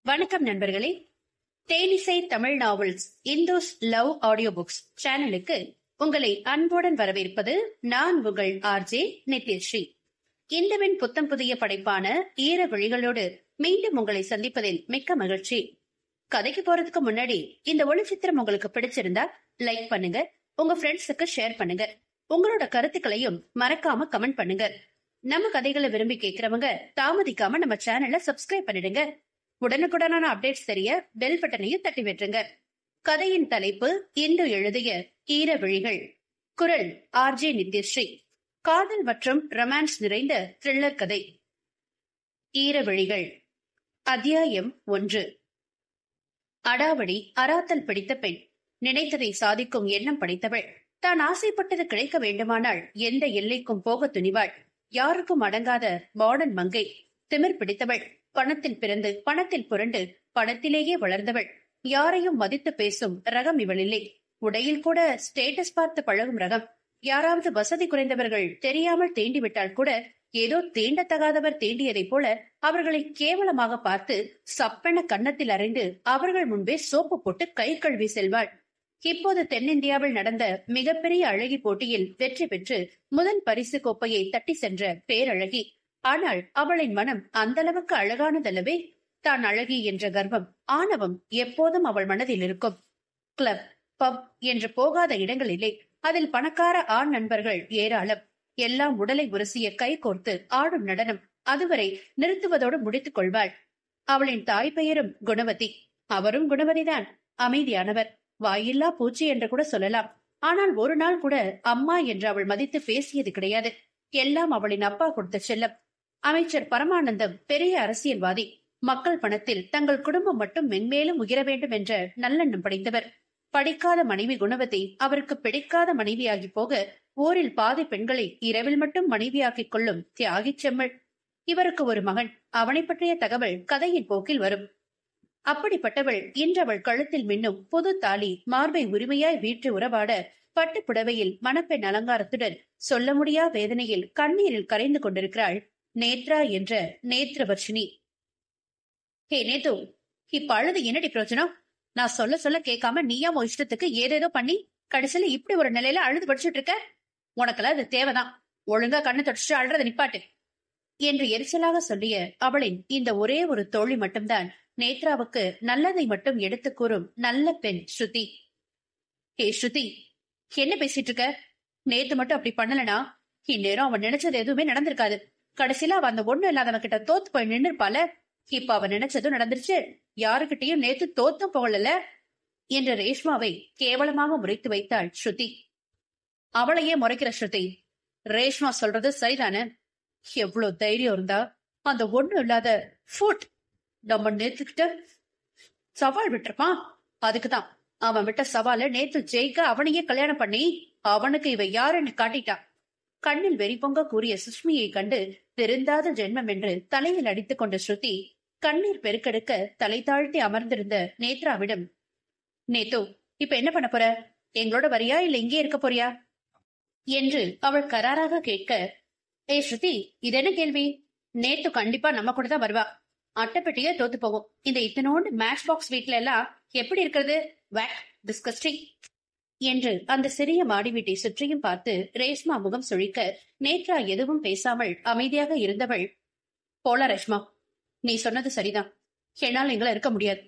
வணக்கம் நண்பர்களே. தேனிசை தமிழ் நாவல்ஸ் இந்தோஸ் லவ் ஆடியோ புக்ஸ் சேனலுக்கு உங்களை அன்புடன் வரவேற்பது நான் உங்கள் ஆர்ஜே நித்யஸ்ரீ. இந்துவின் புத்தம் புதிய படைப்பான ஈர விழிகளோடு மீண்டும் உங்களை சந்திப்பதில் மிக்க மகிழ்ச்சி. கதைக்கு போறதுக்கு முன்னாடி இந்த ஒளிச்சித்திரம் உங்களுக்கு பிடிச்சிருந்தா லைக் பண்ணுங்க, உங்க ஃப்ரெண்ட்ஸுக்கு ஷேர் பண்ணுங்க, உங்களோட கருத்துக்களையும் மறக்காம கமெண்ட் பண்ணுங்க. நம்ம கதைகளை விரும்பி கேட்கிறவங்க தாமதிக்காம நம்ம சேனலை சப்ஸ்கிரைப் பண்ணிடுங்க. உடனுக்குடனான அப்டேட்ஸ் தெரிய பெல் பட்டனையும் தட்டி விட்டுருங்க. கதையின் தலைப்பு இந்து எழுதிய ஈர விழிகள். குரல் ஆர்ஜே நித்யஸ்ரீ. காதல் மற்றும் ரொமான்ஸ் நிறைந்த த்ரில்லர் கதை. ஈர விழிகள். அத்தியாயம் 1. அடாவடி அராத்தல் பிடித்த பெண். நினைத்ததை சாதிக்கும் எண்ணம் படைத்தவள். தான் ஆசைப்பட்டது கிடைக்க வேண்டுமானால் எந்த எல்லைக்கும் போக துணிவாள். யாருக்கும் அடங்காத மாடர்ன் மங்கை. திமிர் பிடித்தவள். பணத்தில் பிறந்து பணத்தில் புரண்டு பணத்திலேயே வளர்ந்தவள். யாரையும் மதித்து பேசும் ரகம் இவளில்லை. உடையில் கூட ஸ்டேட்டஸ் பார்த்து பழகும் ரகம். யாராவது வசதி குறைந்தவர்கள் தெரியாமல் தீண்டிவிட்டால் கூட ஏதோ தீண்டத்தகாதவர் தீண்டியதைப் போல அவர்களை கேவலமாக பார்த்து சப்பென கன்னத்தில் அறைந்து அவர்கள் முன்பே சோப்பு போட்டு கை கழுவி செல்வாள். இப்போது தென்னிந்தியாவில் நடந்த மிகப்பெரிய அழகி போட்டியில் வெற்றி பெற்று முதல் பரிசு கோப்பையை தட்டி சென்ற பேரழகி. ஆனால் அவளின் மனம் அந்த அளவுக்கு அழகானதல்லவே. தான் அழகி என்ற கர்வம், ஆணவம் எப்போதும் அவள் மனதில் இருக்கும். கிளப், பப் என்று போகாத இடங்கள் இல்லை. அதில் பணக்கார ஆண் நண்பர்கள் ஏராளம். எல்லாம் உடலை உரசிய கை கோர்த்து ஆடும் நடனம். அதுவரை நிறுத்துவதோடு முடித்துக் கொள்வாள். அவளின் தாய் பெயரும் குணவதி. அவரும் குணவதிதான். அமைதியானவர், வாயில்லா பூச்சி என்று கூட சொல்லலாம். ஆனால் ஒரு நாள் கூட அம்மா என்று அவள் மதித்து பேசியது கிடையாது. எல்லாம் அவளின் அப்பா கொடுத்த செல்லம். அமைச்சர் பரமானந்தம் பெரிய அரசியல்வாதி. மக்கள் பணத்தில் தங்கள் குடும்பம் மட்டும் மென்மேலும் உயர வேண்டும் என்ற நல்லெண்ணம் படைத்தவர். படிக்காத மனைவி குணவதி அவருக்கு பிடிக்காத மனைவியாகி போக ஊரில் பாதி பெண்களை இரவில் மட்டும் மனைவியாக்கிக் கொள்ளும் தியாகி செம்மல். இவருக்கு ஒரு மகன். அவனை பற்றிய தகவல் கதையின் போக்கில் வரும். அப்படிப்பட்டவள் இன்றவள் கழுத்தில் மின்னும் புது தாலி மார்பை உரிமையாய் வீற்று உறவாட பட்டு புடவையில் மணப்பெண் அலங்காரத்துடன் சொல்ல முடியா வேதனையில் கண்ணீரில் கரைந்து கொண்டிருக்கிறாள் நேத்ரா என்ற நேத்ரவர்ஷினி. ஹே நேத்து, இப்ப அழுது என்னடி பிரயோஜனம்? நான் சொல்ல சொல்ல கேட்காம நீயா உன் இஷ்டத்துக்கு ஏதேதோ பண்ணி கடைசியில இப்படி ஒரு நிலையில அழுது படிச்சுட்டு இருக்க. உனக்கெல்லாம் அது தேவைதான். ஒழுங்கா கண்ணு தொடச்சிட்டு அழுறத நிப்பாட்டு என்று எரிச்சலாக சொல்லிய அவளின் இந்த ஒரே ஒரு தோழி மட்டும்தான் நேத்ராவுக்கு நல்லதை மட்டும் எடுத்து கூறும் நல்ல பெண் ஸ்ருதி. ஹே ஸ்ருதி, என்ன பேசிட்டு இருக்க? நேத்து மட்டும் அப்படி பண்ணலனா இந்நேரம் அவன் நினைச்சது எதுவுமே நடந்திருக்காது. கடைசியில அவன் அந்த ஒண்ணு இல்லாதவன் கிட்ட தோத்து போய் நின்று இருப்பால. இப்ப அவன் நினைச்சதும் நடந்துருச்சு. யாருக்கிட்டையும் நேத்து தோத்தும் போகல என்று ரேஷ்மாவை கேவலமாக முறைத்து வைத்தாள் ஸ்ருதி. அவளையே முறைக்கிற ஸ்ருதி, ரேஷ்மா சொல்றது சரிதானே? எவ்வளவு தைரியம் இருந்தா அந்த ஒண்ணு இல்லாத ஃபுட் நம்ம நேத்துக்கிட்ட சவால் விட்டுருப்பான். அதுக்குதான் அவன் விட்ட சவால நேத்து ஜெயிக்க அவனையே கல்யாணம் பண்ணி அவனுக்கு இவ யாருன்னு காட்டிட்டான். கண்ணில் வெறி பொங்க கூறிய சுஷ்மியை கண்டு திருந்தாத ஜென்மம் என்று தலையில் அடித்துக் கொண்ட ஸ்ருதி கண்ணீர் பெருக்கெடுக்க தலை தாழ்த்தி அமர்ந்திருந்த நேத்ராவிடம், நேத்து இப்ப என்ன பண்ண போற? எங்களோட வரியா இல்ல இங்கே இருக்க போறியா என்று அவள் கராராக கேட்க, ஏ ஸ்ருதி, இது என்ன கேள்வி? நேத்து கண்டிப்பா நம்ம கூட தான் வருவா. அட்டைப்பெட்டியே தோத்து போகும். இந்த இத்தனோண்டு மேட்ச் பாக்ஸ் வீட்ல எல்லாம் எப்படி இருக்கிறது? வேக், டிஸ்கஸ்டிங் என்று அந்த சிறிய மாடி வீட்டை சுற்றியும் பார்த்து ரேஷ்மா முகம் சுழிக்க நேத்ரா எதுவும் பேசாமல் அமைதியாக இருந்தவள், போல ரேஷ்மா, நீ சொன்னது சரிதான், என்னால் எங்களை இருக்க முடியாது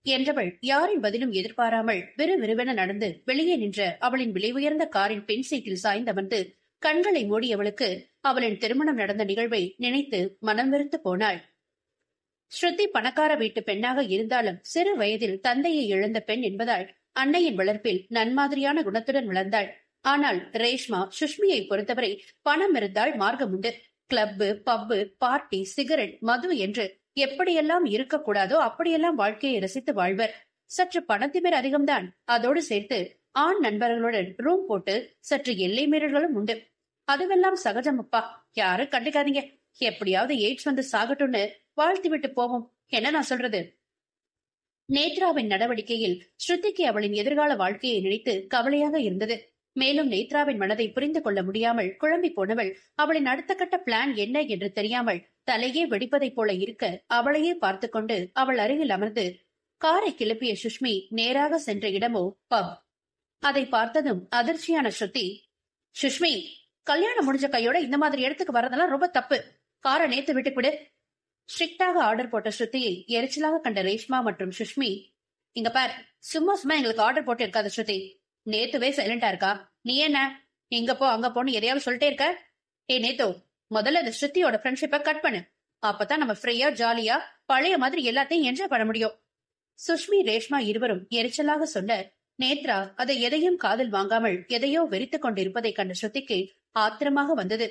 என்றவள் யாரின் பதிலும் எதிர்பாராமல் விறுவிறுவென நடந்து வெளியே நின்ற அவளின் விலை உயர்ந்த காரின் பின் சீட்டில் சாய்ந்தமர்ந்து கண்களை மூடியவளுக்கு அவளின் திருமணம் நடந்த நிகழ்வை நினைத்து மனம் வெறுத்து போனாள். ஸ்ருதி பணக்கார வீட்டு பெண்ணாக இருந்தாலும் சிறு வயதில் தந்தையை இழந்த பெண் என்பதால் அன்னையின் வளர்ப்பில் நன்மாதிரியான குணத்துடன் வளர்ந்தாள். ஆனால் ரேஷ்மா சுஷ்மியை பொறுத்தவரை பணம் இருந்தால் மார்க்கம் உண்டு. கிளப்பு, பப்பு, பார்ட்டி, சிகரெட், மது என்று எப்படியெல்லாம் இருக்கக்கூடாதோ அப்படியெல்லாம் வாழ்க்கையை ரசித்து வாழ்வர். சற்று பணத்திமேர் அதிகம்தான். அதோடு சேர்த்து ஆண் நண்பர்களுடன் ரூம் போட்டு சற்று எல்லை மீறல்களும் உண்டு. அதுவெல்லாம் சகஜமப்பா, யாரும் கண்டுக்காதீங்க. எப்படியாவது எய்ட்ஸ் வந்து சாகட்டும்னு வாழ்த்தி விட்டு போவோம். என்ன நான் சொல்றது? நேத்ராவின் நடவடிக்கையில் ஸ்ருதிக்கு அவளின் எதிர்கால வாழ்க்கையை நினைத்து கவலையாக இருந்தது. மேலும் நேத்ராவின் மனதை புரிந்து கொள்ள முடியாமல் குழம்பி போனவள் அவளின் அடுத்த கட்ட பிளான் என்ன என்று தெரியாமல் தலையே வெடிப்பதைப் போல இருக்க அவளையே பார்த்து கொண்டு அவள் அருகில் அமர்ந்து காரை கிளப்பிய சுஷ்மி நேராக சென்ற இடமோ பப். அதை பார்த்ததும் அதிர்ச்சியான ஸ்ருதி, சுஷ்மி, கல்யாணம் முடிஞ்ச கையோட இந்த மாதிரி இடத்துக்கு வரதெல்லாம் ரொம்ப தப்பு. காரை நேத்து விட்டு விடு. ஸ்ட்ரிக்டாக ஆர்டர் போட்ட ஸ்ருதியை எரிச்சலாக கண்ட ரேஷ்மா மற்றும் சுஷ்மி, இங்க பார், சும்மா சும்மா எங்களுக்கு ஆர்டர் போட்டு இருக்காத ஸ்ருதி. நேத்துவே சைலண்டா இருக்கா, நீ என்ன இங்க போ அங்க போன்னு எதையாவது சொல்லிட்டே இருக்க? நேத்து முதல்ல இந்த ஸ்ருதியோட ஃப்ரெண்ட்ஷிப்பை கட் பண்ணு. அப்பதான் நம்ம ஃப்ரீயா ஜாலியா பழைய மாதிரி எல்லாத்தையும் என்ஜாய் பண்ண முடியும். சுஷ்மி ரேஷ்மா இருவரும் எரிச்சலாக சொல்ல நேத்ரா அதை எதையும் காதில் வாங்காமல் எதையோ வெறித்துக் கொண்டிருப்பதை கண்ட ஸ்ருதிக்கு ஆத்திரமாக வந்தது.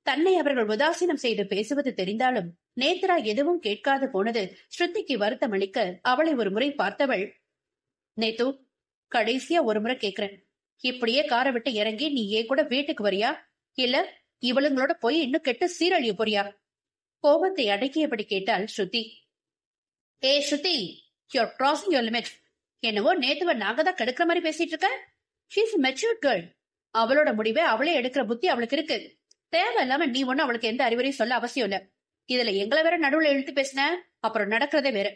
தன்னை அவர்கள் உதாசீனம் செய்து பேசுவது தெரிந்தாலும் நேத்ரா எதுவும் கேட்காது போனது ஸ்ருதிக்கு வருத்தம் அளிக்க அவளை ஒரு முறை பார்த்தவள், நேத்து, கடைசியா ஒரு முறை கேக்குறேன், இப்படியே காரை விட்டு இறங்கி நீ ஏன் கூட வீட்டுக்கு வரியா, இல்ல இவளுங்களோட போய் இன்னும் கெட்டு சீரழிய போறியா? கோபத்தை அடக்கியபடி கேட்டாள் ஸ்ருதி. ஸ்ருதி, யூர் கிராசிங் யுவர் லிமிட். என்னவோ நேத்துவ நாங்க தான் கெடுக்கிற மாதிரி பேசிட்டு இருக்க. She is matured girl. அவளோட முடிவை அவளே எடுக்கிற புத்தி அவளுக்கு இருக்கு. தேவையில்லாம நீ ஒண்ணு அவளுக்கு எந்த அறிவுரையும் சொல்ல அவசியம் இல்ல. இதுல எங்களை வேற நடுவுல இழுத்து பேசின அப்புறம் நடக்கிறதே வேற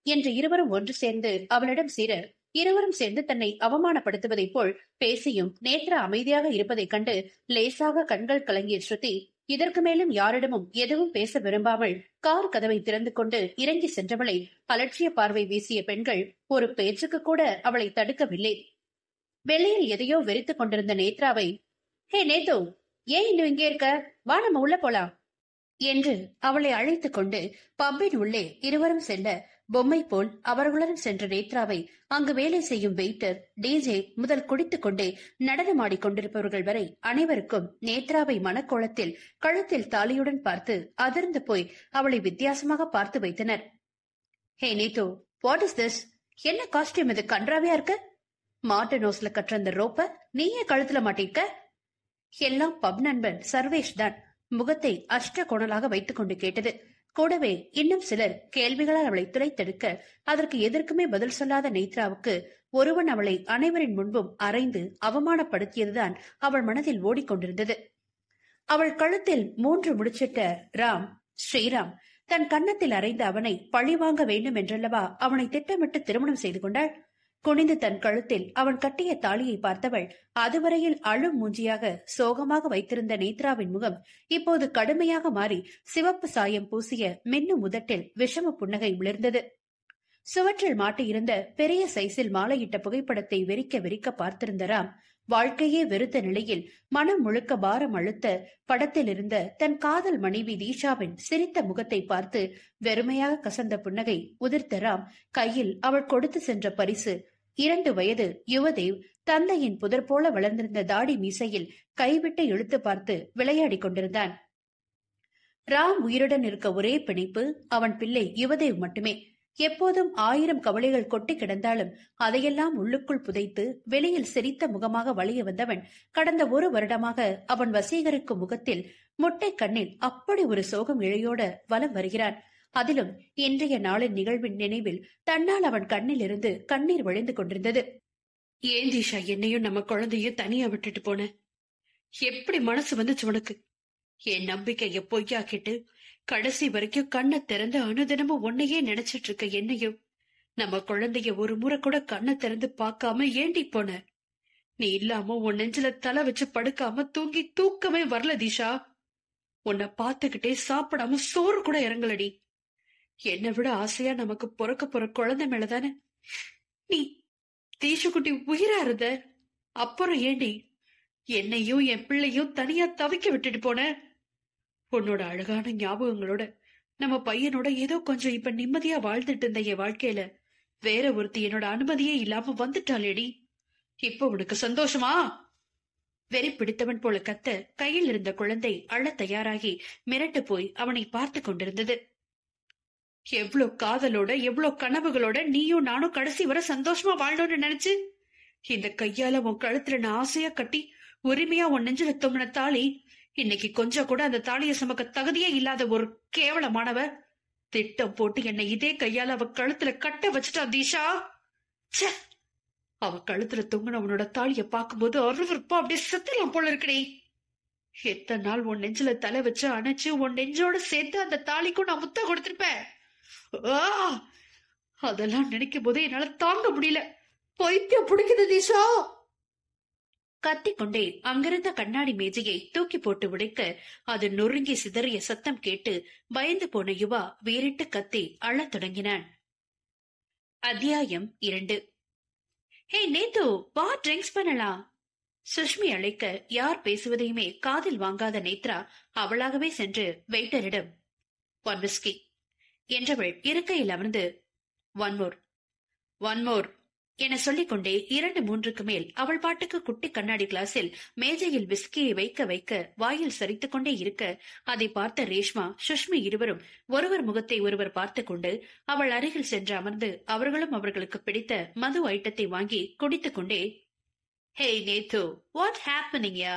என்று இருவரும் ஒன்று சேர்ந்து அவளிடம் சீர இருவரும் சேர்ந்து தன்னை அவமானப்படுத்துவதைப் போல் பேசியும் நேத்ரா அமைதியாக இருப்பதைக் கண்டு லேசாக கண்கள் கலங்கிய ஸ்ருதி இதற்கு மேலும் யாரிடமும் எதுவும் பேச விரும்பாமல் கார் கதவை திறந்து கொண்டு இறங்கி சென்றவளை அலட்சிய பார்வை வீசிய பெண்கள் ஒரு பேச்சுக்கு கூட அவளை தடுக்கவில்லை. வெளியில் எதையோ வெறித்துக் கொண்டிருந்த நேத்ராவை, ஹே நேத்து, ஏன் இன்னும் இங்கே இருக்க, வா நம்ம உள்ள போலாம் என்று அவளை அழைத்துக் கொண்டு பப்பின் உள்ளே இருவரும் செல்ல பொம்மை போல் அவர்களுடன் சென்ற நேத்ராவை அங்கு வேலை செய்யும் வெயிட்டர், டிஜே முதல் குடித்துக் கொண்டே நடனமாடிக் கொண்டிருப்பவர்கள் வரை அனைவருக்கும் நேத்ராவை மனக்கோலத்தில் கழுத்தில் தாலியுடன் பார்த்து அதிர்ந்து போய் அவளை வித்தியாசமாக பார்த்து வைத்தனர். ஹே நேத்து, வாட் இஸ் திஸ்? என்ன காஸ்டியூம் இது, கன்றாவியா இருக்கு. மாட்டு நோஸ்ல கற்ற அந்த ரோப்ப நீயே கழுத்துல மாட்டிருக்க. எல்லாம் பப் நண்பன் சர்வேஷ் தான் முகத்தை அஷ்ட கோணலாக வைத்துக் கொண்டு கேட்டது. கூடவே இன்னும் சிலர் கேள்விகளால் அவளை துளைத்தெடுக்க அதற்கு எதற்குமே பதில் சொல்லாத நேத்ராவுக்கு ஒருவன் அவளை அனைவரின் முன்பும் அறைந்து அவமானப்படுத்தியதுதான் அவள் மனதில் ஓடிக்கொண்டிருந்தது. அவள் கழுத்தில் 3 முடிச்சிட்ட ராம், ஸ்ரீராம், தன் கன்னத்தில் அறைந்த அவனை பழிவாங்க வேண்டும் என்றல்லவா அவனை திட்டமிட்டு திருமணம் செய்து கொண்டாள். குனிந்து தன் கழுத்தில் அவன் கட்டிய தாலியை பார்த்தவள் அதுவரையில் அழும் மூஞ்சியாக சோகமாக வைத்திருந்த நேத்ராவின் முகம் இப்போது கடுமையாக மாறி சிவப்பு சாயம் பூசிய மின்னும் முதட்டில் விஷம புன்னகை விளிர்ந்தது. சுவற்றில் மாட்டியிருந்த பெரிய சைஸில் மாலையிட்ட புகைப்படத்தை வெறிக்க வெறிக்க பார்த்திருந்த ராம் வாழ்க்கையே வெறுத்த நிலையில் மனம் முழுக்க பாரம் அழுத்த படத்தில் இருந்த தன் காதல் மனைவி தீஷாவின் சிரித்த முகத்தை பார்த்து வெறுமையாக கசந்த புன்னகை உதிர்த்த ராம் கையில் அவள் கொடுத்து சென்ற பரிசு 2 வயது யுவதேவ் தந்தையின் புதர் போல வளர்ந்திருந்த தாடி மீசையில் கைவிட்டு இழுத்து பார்த்து விளையாடி கொண்டிருந்தான். ராம் உயிருடன் இருக்க ஒரே பிணைப்பு அவன் பிள்ளை யுவதேவ் மட்டுமே. எப்போதும் 1000 கவலைகள் கொட்டி கிடந்தாலும் அதையெல்லாம் உள்ளுக்குள் புதைத்து வெளியில் சிரித்த முகமாக வழிய வந்தவன் கடந்த 1 வருடமாக அவன் வசீகரிக்கும் முகத்தில் முட்டை கண்ணில் அப்படி ஒரு சோகம் இழையோட வலம் வருகிறான். அதிலும் இன்றைய நாளின் நிகழ்வின் நினைவில் தன்னால் அவன் கண்ணில் இருந்து கண்ணீர் வழிந்து கொண்டிருந்தது. ஏன் தீஷா என்னையும் நம்ம குழந்தையும் தனியா விட்டுட்டு போன? எப்படி மனசு வந்துச்சு உனக்கு? என் நம்பிக்கைய பொய்யாக்கிட்டு கடைசி வரைக்கும் கண்ணை திறந்து அனுதினமும் உன்னையே நினைச்சிட்டு இருக்க என்னையும் நம்ம குழந்தைய ஒரு முறை கூட கண்ணை திறந்து பார்க்காம ஏண்டி போன? நீ இல்லாம உன் நெஞ்சில தலை வச்சு படுக்காம தூங்கி தூக்கமே வரல தீஷா. உன்னை பார்த்துக்கிட்டே சாப்பிடாம சோறு கூட இறங்கலடி. என்னை விட ஆசையா நமக்கு பிறக்க போற குழந்தை மேலதானே நீ தீஷுக்குட்டி உயிரா இருந்த. அப்புறம் ஏண்டி என்னையும் என் பிள்ளையும் தனியா தவிக்க விட்டுட்டு போன? உன்னோட அழகான ஞாபகங்களோட நம்ம பையனோட ஏதோ கொஞ்சம் இப்ப நிம்மதியா வாழ்ந்துட்டு இருந்த என் வாழ்க்கையில வேற ஒருத்தி என்னோட அனுமதியே இல்லாம வந்துட்டாளேடி. இப்ப உனக்கு சந்தோஷமா? வெறி பிடித்தவன் போல கத்த கையில் இருந்த குழந்தை அழ தயாராகி மிரட்டு போய் அவனை பார்த்து கொண்டிருந்தது. எவ்வளவு காதலோட எவ்வளவு கனவுகளோட நீயும் நானும் கடைசி வரை சந்தோஷமா வாழ்ந்தோன்னு நினைச்சு இந்த கையால உன் கழுத்துல நான் ஆசையா கட்டி உரிமையா உன் நெஞ்சில தொங்கின தாலி இன்னைக்கு கொஞ்சம் கூட அந்த தாலியை சுமக்க தகுதியே இல்லாத ஒரு கேவலமானவ திட்டம் போட்டு என்னை இதே கையால அவ கழுத்துல கட்ட வச்சுட்டா தீஷா. அவ கழுத்துல தொங்குன அவனோட தாலிய பாக்கும்போது அருவருப்பா அப்படியே செத்தலாம் போல இருக்கடே. எத்தனை நாள் உன் நெஞ்சில தலை வச்சு அணைச்சு உன் நெஞ்சோட சேர்த்து அந்த தாலிக்கும் நான் முத்த கொடுத்திருப்பேன். அதெல்லாம் நினைக்கும் போதே என்னால தாங்க முடியல. பைத்தியம் பிடிக்குது தீஷா. கத்திக்கொண்டே அங்கிருந்த கண்ணாடி மேஜையை தூக்கி போட்டு உடைக்க அது நொறுங்கி சிதறிய சத்தம் கேட்டு பயந்து போன யுவா வேறிட்டு கத்தி அழத் தொடங்கினான். அத்தியாயம் 2. ஹே நேத்து, வா ட்ரிங்க்ஸ் பண்ணலாம். சுஷ்மி அழைக்க யார் பேசுவதையுமே காதில் வாங்காத நேத்ரா அவளாகவே சென்று வெயிட்டரிடம் 1 விஸ்கி என்றவள் இருக்கையில் அமர்ந்து 1 மோர் என சொல்லிக்கொண்டே 2-3க்கு மேல் அவள் பாட்டுக்கு குட்டி கண்ணாடி கிளாஸில் மேஜையில் விஸ்கியை வைக்க வைக்க வாயில் சரித்துக் கொண்டே இருக்க அதை பார்த்த ரேஷ்மா சுஷ்மி இருவரும் ஒருவர் முகத்தை ஒருவர் பார்த்து கொண்டு அவள் அருகில் சென்று அமர்ந்து அவர்களும் அவர்களுக்கு பிடித்த மது ஐட்டத்தை வாங்கி குடித்துக் கொண்டே, ஹே நேத்து, வாட் ஹேப்பனிங் யா?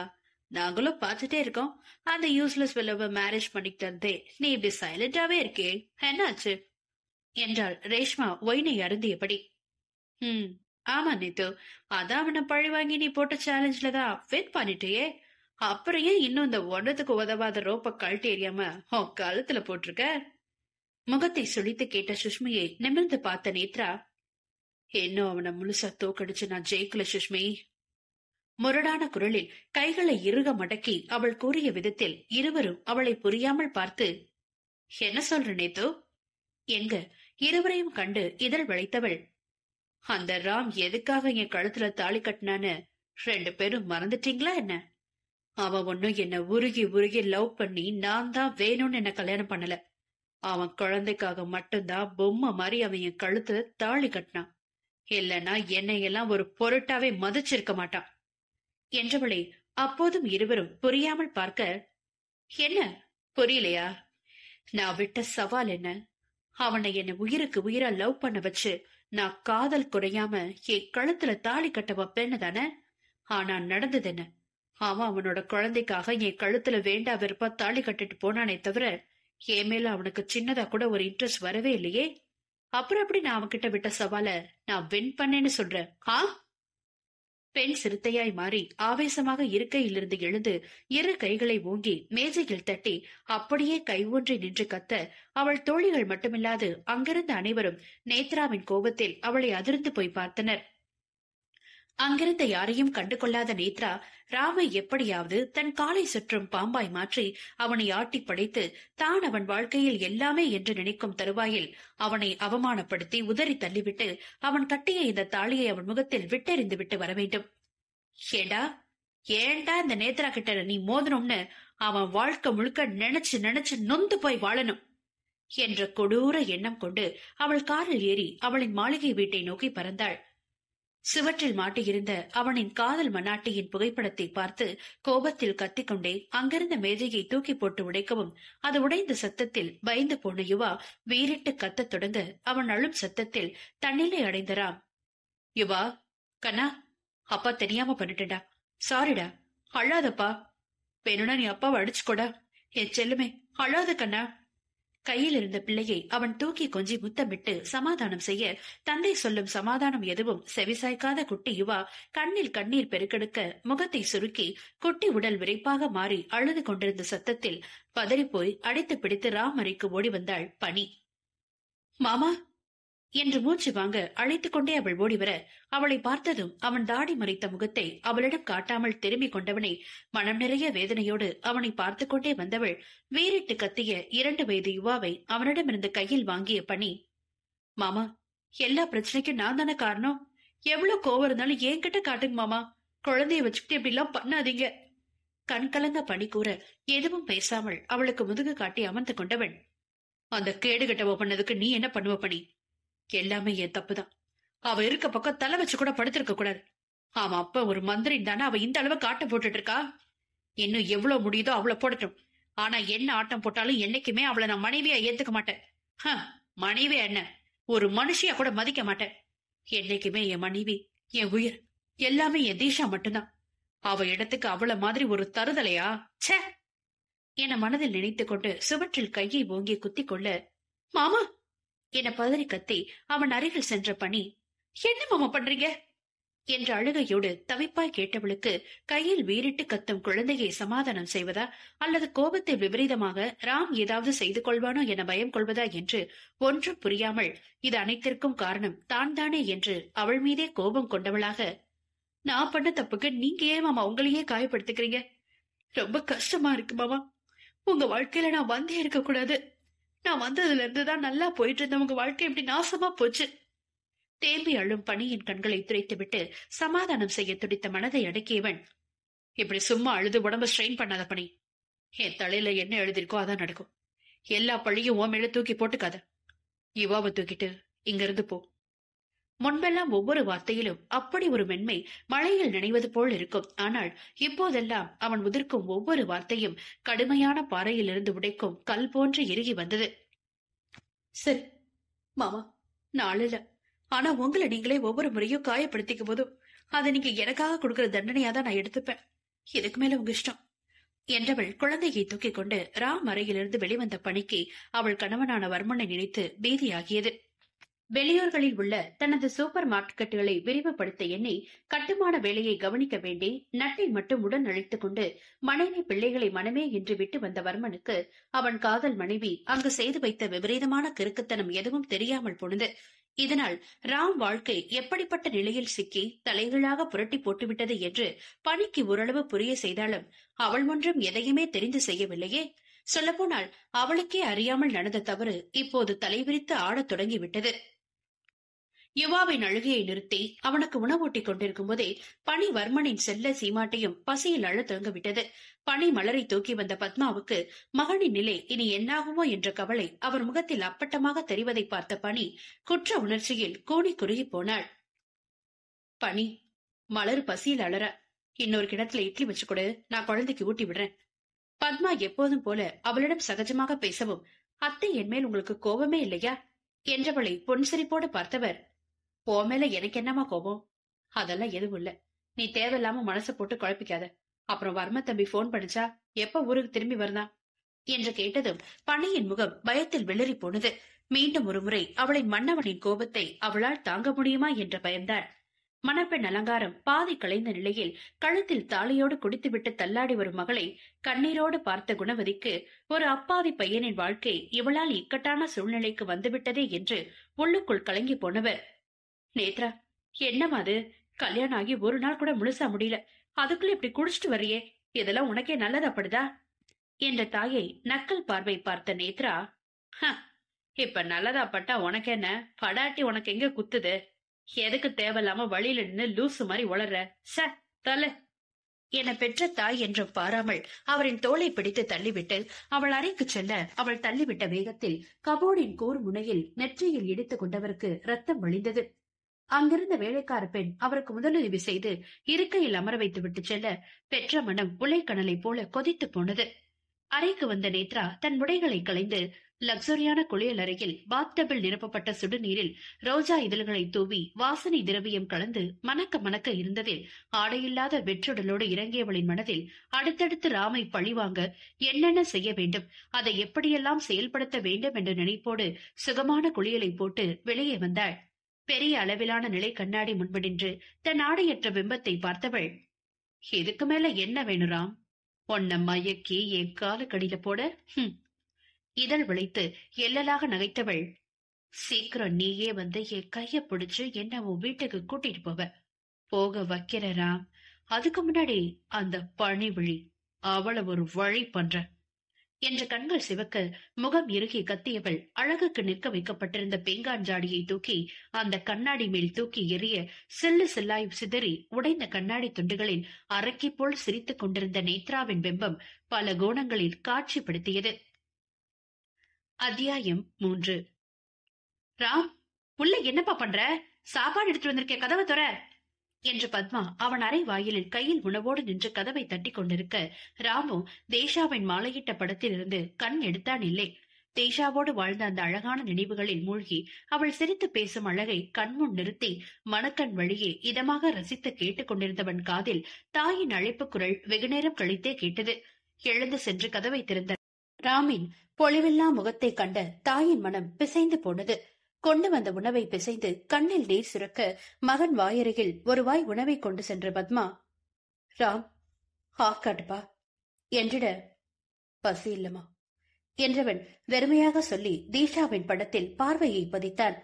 நாங்களும் பார்த்துட்டே இருக்கோம். அந்த யூஸ்லெஸ் வெல்லவ மேரேஜ் பண்ணிக்கிட்டே நீ இப்படி சைலண்டாவே இருக்கே, என்னாச்சு என்றாள் ரேஷ்மா ஒயினை அருந்தியபடி. ஆமா நேத்து, அதான் அவனை பழி வாங்கி நீ போட்ட சேலஞ்ச்ல தான் வின் பண்ணிட்டியே. அப்புறம் ஏன் இன்னும் இந்த ஒன்றதுக்கு உதவாத ரோப்ப கழட்டி எறியாம உன் கழுத்துல போட்டிருக்க? முகத்தை சுழித்து கேட்ட சுஷ்மியை நிமிர்ந்து பார்த்த நேத்ரா, இன்னும் அவனை முழுசா தோக்கடிச்சு நான் ஜெயிக்கல சுஷ்மி. முரடான குரலில் கைகளை இறுக மடக்கி அவள் கூறிய விதத்தில் இருவரும் அவளை புரியாமல் பார்த்து, என்ன சொல்ற நேத்து என்க இருவரையும் கண்டு இதழ் வளைத்தவள், அந்த ராம் எதுக்காக என் கழுத்துல தாலி கட்டினான்னு 2 பேரும் மறந்துட்டீங்களா என்ன? அவன் ஒன்னும் என்ன உருகி உருகி லவ் பண்ணி நான் தான் வேணும்னு என்ன கல்யாணம் பண்ணல. அவன் குழந்தைக்காக மட்டும்தான் பொம்மை மாதிரி அவன் என் கழுத்துல தாலி கட்டினான். இல்லைன்னா என்னையெல்லாம் ஒரு பொருட்டாவே மதிச்சிருக்க மாட்டான் என்றவளை அப்போதும் இருவரும் புரியாமல் பார்க்க, என்ன புரியலையா? நான் விட்ட சவால் என்ன? அவனை என்னை உயிருக்கு உயிரா லவ் பண்ண வச்சு நான் காதல் குறையாம என் கழுத்துல தாலி கட்ட வைப்பேன்னு தானே. ஆனா நடந்தது என்ன? அவன் அவனோட குழந்தைக்காக என் கழுத்துல வேண்டா வெறுப்பா தாலி கட்டிட்டு போனானே தவிர என் மேல அவனுக்கு சின்னதா கூட ஒரு இன்ட்ரெஸ்ட் வரவே இல்லையே. அப்புறம் எப்படி நான் அவன்கிட்ட விட்ட சவால நான் வின் பண்ணேன்னு சொல்றேன்? பெண் சிறுத்தையாய் மாறி ஆவேசமாக இருக்கையிலிருந்து எழுந்து 2 கைகளை ஓங்கி மேஜையில் தட்டி அப்படியே கை ஊன்றி நின்று கத்த அவள் தோழிகள் மட்டுமில்லாது அங்கிருந்த அனைவரும் நேத்ராவின் கோபத்தில் அவளை அதிர்ந்து போய் பார்த்தனர். அங்கிருந்த யாரையும் கண்டு கொள்ளாத நேத்ரா ராமை எப்படியாவது தன் காலை சுற்றும் பாம்பாய் மாற்றி அவனை ஆட்டி படைத்து தான் அவன் வாழ்க்கையில் எல்லாமே என்று நினைக்கும் தருவாயில் அவனை அவமானப்படுத்தி உதறி தள்ளிவிட்டு அவன் கட்டிய இந்த தாலியை அவன் முகத்தில் விட்டெறிந்து விட்டு வர வேண்டும். ஏண்டா இந்த நேத்ரா கிட்ட நீ மோதணும்னு அவன் வாழ்க்கை முழுக்க நினைச்சு நினைச்சு நொந்து போய் வாழணும் என்ற கொடூர எண்ணம் கொண்டு அவள் காரில் ஏறி அவளின் மாளிகை வீட்டை நோக்கி பறந்தாள். சுவற்றில் மாட்டியிருந்த அவனின் காதல் மண்ணாட்டியின் புகைப்படத்தை பார்த்து கோபத்தில் கத்திக்கொண்டே அங்கிருந்த மேஜையை தூக்கி போட்டு உடைக்கவும் அது உடைந்த சத்தத்தில் பயந்து போன யுவா வீறிட்டு கத்தத் தொடங்க அவன் அழும் சத்தத்தில் தன்னிலை அடைந்த ராம், யுவா, கண்ணா, அப்பா தெரியாம பண்ணிட்டா, சாரிடா, அழாதப்பா, வேணும்னா நீ அப்பாவை அடிச்சுக்கோடா, என் செல்லுமே, அழாத கண்ணா. கையில் இருந்த பிள்ளையை அவன் தூக்கி கொஞ்சி முத்தமிட்டு சமாதானம் செய்ய தந்தை சொல்லும் சமாதானம் எதுவும் செவிசாய்க்காத குட்டி யுவா கண்ணில் கண்ணீர் பெருக்கெடுக்க முகத்தை சுருக்கி குட்டி உடல் விரைப்பாக மாறி அழுது கொண்டிருந்த சத்தத்தில் பதறிப்போய் அடைத்து பிடித்து ராம் அறைக்கு ஓடி வந்தாள் பனி. மாமா என்று மூச்சு வாங்க அழைத்துக் கொண்டே அவள் ஓடிவர அவளை பார்த்ததும் அவன் தாடி மறைத்த முகத்தை அவளிடம் காட்டாமல் திரும்பிக் கொண்டவனை மனம் நிறைய வேதனையோடு அவனை பார்த்து கொண்டே வந்தவள் வீறிட்டு கத்திய 2 வயது யுவாவை அவனிடமிருந்து கையில் வாங்கிய பனி, மாமா, எல்லா பிரச்சனைக்கும் நான் தானே காரணம். எவ்வளவு கோவம் இருந்தாலும் என்கிட்ட காட்டுங்க மாமா, குழந்தைய வச்சுக்கிட்டு இப்படி எல்லாம் பண்ணாதீங்க. கண்கலங்க பனி கூற எதுவும் பேசாமல் அவளுக்கு முதுகு காட்டி அமர்ந்து கொண்டவன், அந்த கேடுகட்டவ பண்ணதுக்கு நீ என்ன பண்ணுவ பனி? எல்லாமே என் தப்புதான். அவ இருக்க பக்கம் தலை வச்சு கூட படுத்திருக்க கூடாது. அவன் அப்ப ஒரு மந்திரின் தானே அவ இந்த அளவு காட்ட போட்டுட்டு இருக்கா. இன்னும் எவ்வளவு முடியுதோ அவ்வளவு போடட்டும். ஆனா என்ன ஆட்டம் போட்டாலும் என்னைக்குமே அவளை நான் மனைவியா ஏத்துக்க மாட்டேன். மனைவியா என்ன, ஒரு மனுஷியா கூட மதிக்க மாட்டேன். என்னைக்குமே என் மனைவி, என் உயிர், எல்லாமே என் தீஷா மட்டும்தான். அவ இடத்துக்கு அவள மாதிரி ஒரு தருதலையா ச்சே என மனதில் நினைத்துக் கொண்டு சுவற்றில் கையை ஓங்கி குத்திக் கொள்ள, மாமா என பதறி கத்தி அவன் அருகில் சென்ற பனி, என்ன மாமா பண்றீங்க என்ற அழுகையோடு தவிப்பாய் கேட்டவளுக்கு கையில் வீறிட்டு கத்தும் குழந்தையை சமாதானம் செய்வதா அல்லது கோபத்தில் விபரீதமாக ராம் ஏதாவது செய்து கொள்வானோ என பயம் கொள்வதா என்று ஒன்றும் புரியாமல் இது அனைத்திற்கும் காரணம் தான் தானே என்று அவள் மீதே கோபம் கொண்டவளாக, நான் பண்ண தப்புக்கு நீங்க ஏன் மாமா உங்களையே காயப்படுத்திக்கிறீங்க? ரொம்ப கஷ்டமா இருக்கு மாமா. உங்க வாழ்க்கையில நான் வந்தே இருக்க கூடாது. நான் வந்ததுல இருந்துதான் நல்லா போயிட்டு இருந்த உங்க வாழ்க்கை இப்படி நாசமா போச்சு. தேம்பி அழும் பணியின் கண்களை துடைத்துவிட்டு சமாதானம் செய்ய துடித்த மனதை அடக்கியவன், இப்படி சும்மா அழுது உடம்ப ஸ்ட்ரெயின் பண்ணாத பணி. என் தலையில என்ன எழுதிருக்கோ அதான் நடக்கும். எல்லா பழியும் ஓ மேல தூக்கி போட்டுக்காத. யுவாவை தூக்கிட்டு இங்க இருந்து போ. முன்பெல்லாம் ஒவ்வொரு வார்த்தையிலும் அப்படி ஒரு மென்மை மழையில் நினைவது போல் இருக்கும். ஆனால் இப்போதெல்லாம் அவன் உதிர்க்கும் ஒவ்வொரு வார்த்தையும் கடுமையான பாறையிலிருந்து உடைக்கும் கல் போன்று இறுகி வந்தது. சரி மாமா, நான் அழல. ஆனா உங்களை நீங்களே ஒவ்வொரு முறையும் காயப்படுத்திக்கும் போதும் அதை நீங்க எனக்காக கொடுக்கிற தண்டனையாதான் நான் எடுத்துப்பேன். இதுக்கு மேல உங்க இஷ்டம் என்றவள் குழந்தையை தூக்கிக் கொண்டு ராம் அறையிலிருந்து வெளிவந்த பணிக்கு அவள் கணவனான வர்மனை நினைத்து பீதியாகியது. வெளியூர்களில் உள்ள தனது சூப்பர் மார்க்கெட்டுகளை விரிவுபடுத்த எண்ணி கட்டுமான வேலையை கவனிக்க வேண்டி நட்டை மட்டும் உடன் அழைத்துக் கொண்டு மனைவி பிள்ளைகளை மனமே என்று விட்டு வந்த வர்மனுக்கு அவன் காதல் மனைவி அங்கு செய்து வைத்த விபரீதமான கிறுக்குத்தனம் எதுவும் தெரியாமல் போனது. இதனால் ராம் வாழ்க்கை எப்படிப்பட்ட நிலையில் சிக்கி தலைகளாக புரட்டி போட்டுவிட்டது என்று பணிக்கு ஓரளவு புரிய செய்தாலும் அவள் ஒன்றும் எதையுமே தெரிந்து செய்யவில்லையே. சொல்லப்போனால் அவளுக்கே அறியாமல் நடந்த தவறு இப்போது தலைவிரித்து ஆடத் தொடங்கிவிட்டது. யுவாவின் அழுகையை நிறுத்தி அவனுக்கு உணவூட்டிக் கொண்டிருக்கும் போதே பனி வர்மனின் செல்ல சீமாட்டையும் பசியில் அழ துவங்கிவிட்டது. பனி மலரை தூக்கி வந்த பத்மாவுக்கு மகனின் நிலை இனி என்னாகுமோ என்ற கவலை அவர் முகத்தில் அப்பட்டமாக தெரிவதை பார்த்த பனி குற்ற உணர்ச்சியில் கூனி குறுகி போனாள். பனி, மலர் பசியில் அலற, இன்னொரு கிணத்துல இட்லி வச்சு கொடு, நான் குழந்தைக்கு ஊட்டி விடுறேன். பத்மா எப்போதும் போல அவளிடம் சகஜமாக பேசவும், அத்தை என் மேல் உங்களுக்கு கோபமே இல்லையா என்றவளை பொன்சிரிப்போடு பார்த்தவர், போ மேல எனக்கு என்னமா கோபம்? அதெல்லாம் எதுவும் இல்ல. நீ தேவையில்லாம மனசை போட்டு குழப்பிக்காத. அப்புறம் வர்ம தம்பி போன் பண்ணிச்சா எப்ப ஊருக்கு திரும்பி வரலாம் என்று கேட்டதும் பணியின் முகம் பயத்தில் வெளிரி போனது. மீண்டும் ஒருமுறை அவளின் மன்னவனின் கோபத்தை அவளால் தாங்க முடியுமா என்ற பயம்தான். மணப்பெண் அலங்காரம் பாதி களைந்த நிலையில் கழுத்தில் தாலியோடு குடித்துவிட்டு தள்ளாடி வரும் மகளை கண்ணீரோடு பார்த்த குணவதிக்கு ஒரு அப்பாவி பையனின் வாழ்க்கை இவளால் இக்கட்டான சூழ்நிலைக்கு வந்துவிட்டதே என்று உள்ளுக்குள் கலங்கி போனவர், நேத்ரா, என்னமா அது? கல்யாணம் ஆகி ஒரு நாள் கூட முழுசா முடியல, அதுக்குள்ள இப்படி குடிச்சிட்டு வர்றியே, இதெல்லாம் உனக்கே நல்லதாப்படுதா என்ற தாயை நக்கல் பார்வை பார்த்த நேத்ரா, இப்ப நல்லதா பட்டா உனக்கு என்ன, படாட்டி உனக்கு எங்க குத்துது? எதுக்கு தேவையில்லாம வழியில நின்னு லூசு மாதிரி உளற தலை என பெற்ற தாய் என்றும் பாராமல் அவரின் தோளை பிடித்து தள்ளிவிட்டு அவள் அறைக்கு செல்ல அவள் தள்ளிவிட்ட வேகத்தில் கபோர்டின் கூர் முனையில் நெற்றியில் இடித்துக் கொண்டவருக்கு ரத்தம் வழிந்தது. அங்கிருந்த வேலைக்கார பெண் அவருக்கு முதலுதவி செய்து இருக்கையில் அமர வைத்து விட்டு செல்ல பெற்ற மனம் உலைக்கணலை போல கொதித்து போனது. அறைக்கு வந்த நேத்ரா தன் உடைகளை களைந்து லக்ஸரியான குளியல் அறையில் பாத்டபில் நிரப்பப்பட்ட சுடுநீரில் ரோஜா இதழ்களை தூவி வாசனை திரவியம் கலந்து மணக்க மணக்க இருந்ததில் ஆடையில்லாத வெற்றுடலோடு இறங்கியவளின் மனதில் அடுத்தடுத்து ராமை பழிவாங்க என்னென்ன செய்ய வேண்டும், அதை எப்படியெல்லாம் செயல்படுத்த வேண்டும் என்ற நினைப்போடு சுகமான குளியலை போட்டு வெளியே வந்தாள். பெரிய அளவிலான நிலை கண்ணாடி முன்பு நின்று தன் ஆடையற்ற பிம்பத்தை பார்த்தவள், இதுக்கு மேல என்ன வேணும் ராம்? உன்ன மயக்கி என் காலுக்கடியில போட இதழ் விளைத்து எல்லலாக நகைத்தவள், சீக்கிரம் நீயே வந்து என் கைய பிடிச்சு என்ன உன் வீட்டுக்கு கூட்டிட்டு போக வைக்கிற ராம். அதுக்கு முன்னாடி அந்த பணிவிழி அவளை ஒரு வழி பண்ற என்ற கண்கள் சிவக்க முகம் இறுகி கத்தியவள் அழகுக்கு நிற்க வைக்கப்பட்டிருந்த பெங்கான் ஜாடியை தூக்கி அந்த கண்ணாடி மேல் தூக்கி எறிய சில்லு சில்லாய் சிதறி உடைந்த கண்ணாடி துண்டுகளில் அரக்கி போல் சிரித்துக் கொண்டிருந்த நேத்ராவின் பிம்பம் பல கோணங்களில் காட்சிப்படுத்தியது. அத்தியாயம் 3. ராம், உள்ள என்னப்பா பண்ற? சாப்பாடு எடுத்துட்டு வந்திருக்க, கதவை தொற என்று பத்மா அவன் அறை வாயிலில் கையில் உணவோடு நின்று கதவை தட்டி கொண்டிருக்க, ராமு தேஷாவின் மாலையிட்ட படத்தில் இருந்து கண் எடுத்தான் இல்லை. தேஷாவோடு வாழ்ந்த அந்த அழகான நினைவுகளில் மூழ்கி அவள் சிரித்து பேசும் அழகை கண்முன் நிறுத்தி மனக்கண் வழியே இதமாக ரசித்து கேட்டுக் கொண்டிருந்தவன் காதில் தாயின் அழைப்பு குரல் வெகுநேரம் கழித்தே கேட்டது. எழுந்து சென்று கதவை திறந்த ராமின் பொலிவில்லா முகத்தை கண்ட தாயின் மனம் பிசைந்து போனது. கொண்டு வந்த உணவை பிசைந்து கண்ணில் நீர் சுரக்க மகன் வாயருகில் ஒரு வாய் உணவை கொண்டு சென்ற பத்மா, ராம், காட்டுப்பா என்றிட, பசி இல்லமா என்றவன் வெறுமையாக சொல்லி தீஷாவின் படத்தில் பார்வையை பதித்தான்.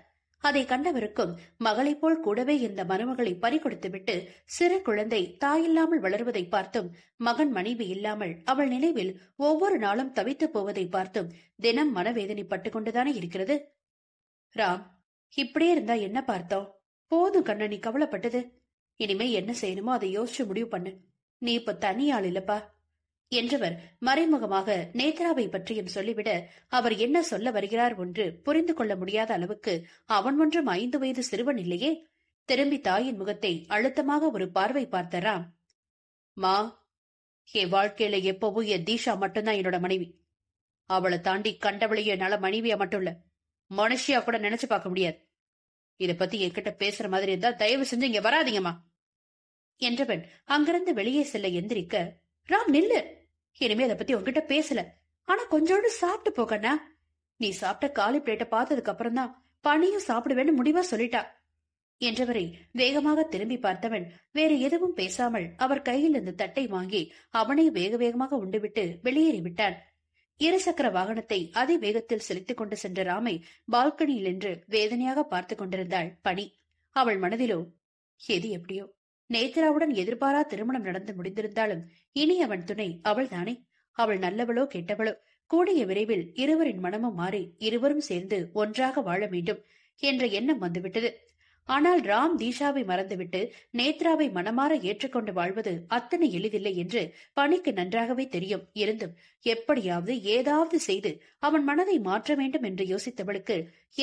அதை கண்டவருக்கும் மகளைப் போல் கூடவே இந்த மருமகளை பறிகொடுத்துவிட்டு சிறு குழந்தை தாயில்லாமல் வளர்வதை பார்த்தும், மகன் மனைவி இல்லாமல் அவள் நினைவில் ஒவ்வொரு நாளும் தவித்து போவதை பார்த்தும் தினம் மனவேதனைப்பட்டுக் கொண்டுதானே இருக்கிறது. ராம், இப்படியே இருந்தா என்ன பார்த்தோம்? போதும் கண்ணா, நீ கவலைப்பட்டது. இனிமே என்ன செய்யணுமோ அதை யோசிச்சு முடிவு பண்ணு. நீ இப்ப தனியாள் இல்லப்பா என்றவர் மறைமுகமாக நேத்ராவை பற்றியும் சொல்லிவிட, அவர் என்ன சொல்ல வருகிறார் ஒன்று புரிந்து கொள்ள முடியாத அளவுக்கு அவன் ஒன்றும் 5 வயது சிறுவன் இல்லையே. திரும்பி தாயின் முகத்தை அழுத்தமாக ஒரு பார்வை பார்த்த ராம், மா, என் வாழ்க்கையில எப்பவும் என் தீஷா மட்டும்தான் என்னோட மனைவி. அவளை தாண்டி கண்டவளையும் என்னால மனைவியா மட்டும் இல்ல, மனுஷியா கூட நினைச்சு பார்க்க முடியாது. இத பத்தி என்கிட்ட பேசுற மாதிரி இருந்தா தயவு செஞ்சு இங்க வராதீங்கம்மா என்றவன் அங்கிருந்து வெளியே செல்ல எந்திரிக்க, ராம் நில்லு, இனிமே அதை பத்தி உன்கிட்ட பேசல. ஆனா கொஞ்சோண்டு சாப்பிட்டு போகண்ணா. நீ சாப்பிட்ட காலி பிளேட்டை பார்த்ததுக்கு அப்புறம் தான் பணியும் சாப்பிடுவேன்னு முடிவா சொல்லிட்டா என்றவரை வேகமாக திரும்பி பார்த்தவன் வேறு எதுவும் பேசாமல் அவர் கையில் இருந்து தட்டை வாங்கி அவனை வேக வேகமாக உண்டுவிட்டு வெளியேறிவிட்டான். இருசக்கர வாகனத்தை அதிவேகத்தில் செலுத்திக் கொண்டு சென்ற ராமை பால்கனியில் நின்று வேதனையாக பார்த்து கொண்டிருந்தாள் பணி. அவள் மனதிலோ, எது எப்படியோ நேத்ராவுடன் எதிர்பாரா திருமணம் நடந்து முடிந்திருந்தாலும் இனி அவன் துணை அவள் தானே. அவள் நல்லவளோ கெட்டவளோ, கூடிய விரைவில் இருவரின் மனமும் மாறி இருவரும் சேர்ந்து ஒன்றாக வாழ வேண்டும் என்ற எண்ணம் வந்துவிட்டது. ஆனால் ராம் தீஷாவை மறந்துவிட்டு நேத்ராவை மனமாற ஏற்றுக்கொண்டு வாழ்வது அத்தனை எளிதில்லை என்று பணிக்கு நன்றாகவே தெரியும். இருந்தும் எப்படியாவது ஏதாவது செய்து அவன் மனதை மாற்ற வேண்டும் என்று யோசித்தவளுக்கு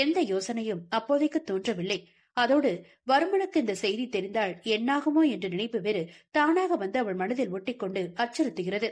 எந்த யோசனையும் அப்போதைக்கு தோன்றவில்லை. அதோடு வருமனுக்கு இந்த செய்தி தெரிந்தால் என்னாகுமோ என்ற நினைப்பு வேறு தானாக வந்து அவள் மனதில் ஒட்டிக்கொண்டு அச்சுறுத்துகிறது.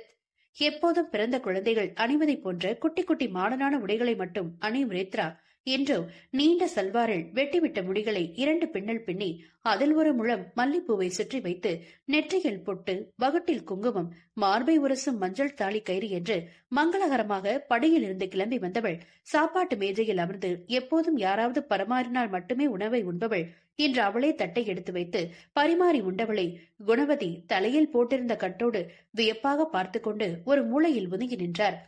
எப்போதும் பிறந்த குழந்தைகள் அணிவதை போன்ற குட்டி குட்டி மாடனான உடைகளை மட்டும் அணியும் நேத்ரா என்றோ நீண்ட சல்வாரில் வெட்டிவிட்ட முடிகளை 2 பின்னல் பின்னி அதில் ஒரு முழம் மல்லிப்பூவை சுற்றி வைத்து நெற்றியில் பொட்டு, வகுட்டில் குங்குமம், மார்பை உரசும் மஞ்சள் தாலி கயிறு என்று மங்களகரமாக படியில் இருந்து கிளம்பி வந்தவள் சாப்பாட்டு மேஜையில் அமர்ந்து எப்போதும் யாராவது பரிமாறினால் மட்டுமே உணவை உண்பவள் இன்று அவளே தட்டை எடுத்து வைத்து பரிமாறி உண்டவளை குணவதி தலையில் போட்டிருந்த கட்டோடு வியப்பாக பார்த்து கொண்டு ஒரு மூலையில் ஒதுங்கி நின்றார்.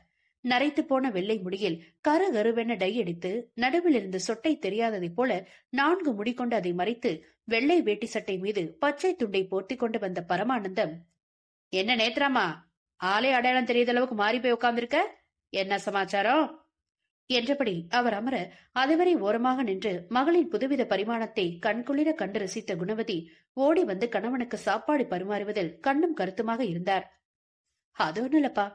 நரைத்து போன வெள்ளை முடியில் கருகருவென டை அடித்து நடுவில் இருந்து சொட்டை தெரியாததைப் போல 4 முடி கொண்டு அதை மறைத்து வெள்ளை வேட்டி சட்டை மீது பச்சை துண்டை போர்த்தி கொண்டு வந்த பரமானந்தம், என்ன நேத்ராமா, ஆளே அடையாளம் தெரியாத அளவுக்கு மாறி போய் உட்கார்ந்திருக்க, என்ன சமாச்சாரம் என்றபடி அவர் அமர அதுவரை ஓரமாக நின்று மகளின் புதுவித பரிமாணத்தை கண்குளிர கண்டு ரசித்த குணவதி ஓடி வந்து கணவனுக்கு சாப்பாடு பரிமாறுவதில் கண்ணும் கருத்துமாக இருந்தார். அது ஒண்ணு இல்லப்பா,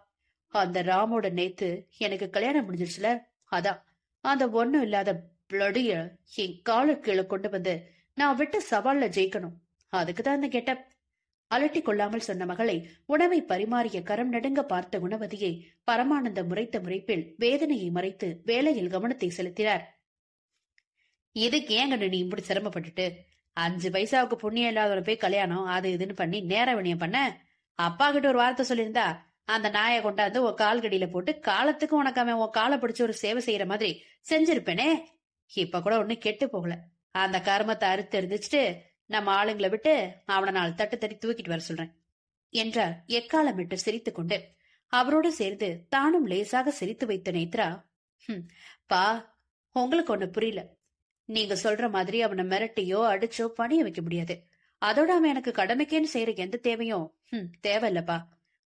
அந்த ராமோட நேத்து எனக்கு கல்யாணம் முடிஞ்சிருச்சுல, அதான் அந்த ஒண்ணும் இல்லாத பிளடிய என் கால கீழே கொண்டு வந்து நான் விட்டு சவால்ல ஜெயிக்கணும், அதுக்குதான் இந்த கெட்டப். அலட்டி கொள்ளாமல் சொன்ன மகளை உணவை பரிமாறிய கரம் நடுங்க பார்த்த குணவதியை பரமானந்த முறைத்த முறைப்பில் வேதனையை மறைத்து வேலையில் கவனத்தை செலுத்தினார். இதுக்கு ஏங்க நீ இப்படி சிரமப்பட்டுட்டு 5 பைசாவுக்கு புண்ணியம் இல்லாதவன போய் கல்யாணம் அது இதுன்னு பண்ணி நேர வினியம் பண்ண? அப்பா கிட்ட ஒரு வார்த்தை சொல்லியிருந்தா அந்த நாயை கொண்டாந்து உன் கால்கடியில போட்டு காலத்துக்கு உனக்கு அவன் உன் காலை பிடிச்சு ஒரு சேவை செய்யற மாதிரி செஞ்சிருப்பேனே. இப்ப கூட ஒண்ணு கெட்டு போகல. அந்த கர்மத்தை அறுத்து எரிஞ்சிட்டு நம்ம ஆளுங்களை விட்டு அவனை 4 தட்டு தட்டி தூக்கிட்டு வர சொல்றேன் என்றார் எக்காலமிட்டு சிரித்துக் கொண்டு. அவரோடு சேர்ந்து தானும் லேசாக சிரித்து வைத்த நேத்ரா, பா, உங்களுக்கு ஒண்ணு புரியல. நீங்க சொல்ற மாதிரி அவனை மிரட்டியோ அடிச்சோ பணிய வைக்க முடியாது. அதோட அவன் எனக்கு கடமைக்கேன்னு செய்யற எந்த தேவையும் தேவையில்லப்பா.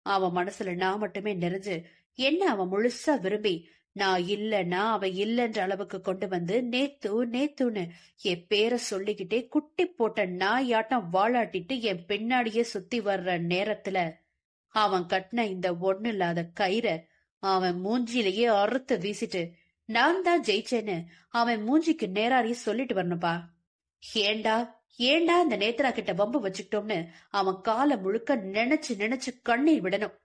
அவன் மனசுல நான் மட்டுமே நிறைஞ்சு என்ன அவன் முழுசா விரும்பி நான் இல்லன்னா அவன் இல்லன்ற அளவுக்கு கொண்டு வந்து நேத்துன்னு என் பேரை சொல்லிக்கிட்டே குட்டி போட்ட நாயாட்டம் வாழாட்டிட்டு என் பின்னாடியே சுத்தி வர்ற நேரத்துல அவன் கட்டின இந்த ஒண்ணு இல்லாத கயிறை அவன் மூஞ்சிலேயே அறுத்து வீசிட்டு நான் தான் ஜெயிச்சேன்னு அவன் மூஞ்சிக்கு நேராரியே சொல்லிட்டு வரணும்பா. ஏண்டா இந்த நேத்ரா கிட்ட வம்பு வச்சுக்கிட்டோம்னு அவன் காலை முழுக்க நினைச்சு கண்ணீர் விடணும்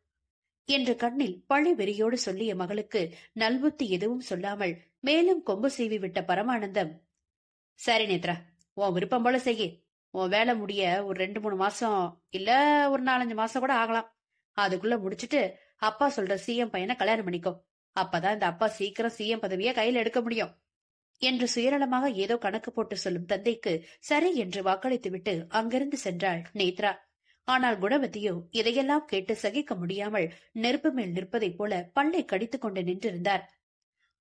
என்று கண்ணில் பழி வெறியோடு சொல்லிய மகளுக்கு நல்புத்தி எதுவும் சொல்லாமல் மேலும் கொம்பு சீவி விட்ட பரமானந்தம், சரி நேத்ரா, உன் விருப்பம் போல செய்ய. உன் வேலை முடிய ஒரு 2-3 மாசம் இல்ல ஒரு 4-5 மாசம் கூட ஆகலாம். அதுக்குள்ள முடிச்சிட்டு அப்பா சொல்ற சிஎம் பையனை கல்யாணம் பண்ணிக்கோ. அப்பதான் இந்த அப்பா சீக்கிரம் சிஎம் பதவிய கையில எடுக்க முடியும் என்று சுயநலமாக ஏதோ கணக்கு போட்டு சொல்லும் தந்தைக்கு சரி என்று வாக்களித்துவிட்டு அங்கிருந்து சென்றாள் நேத்ரா. ஆனால் குணவதியோ இதையெல்லாம் கேட்டு சகிக்க முடியாமல் நெருப்பு மேல் நிற்பதைப் போல பல்லை கடித்துக் கொண்டு நின்றிருந்தார்.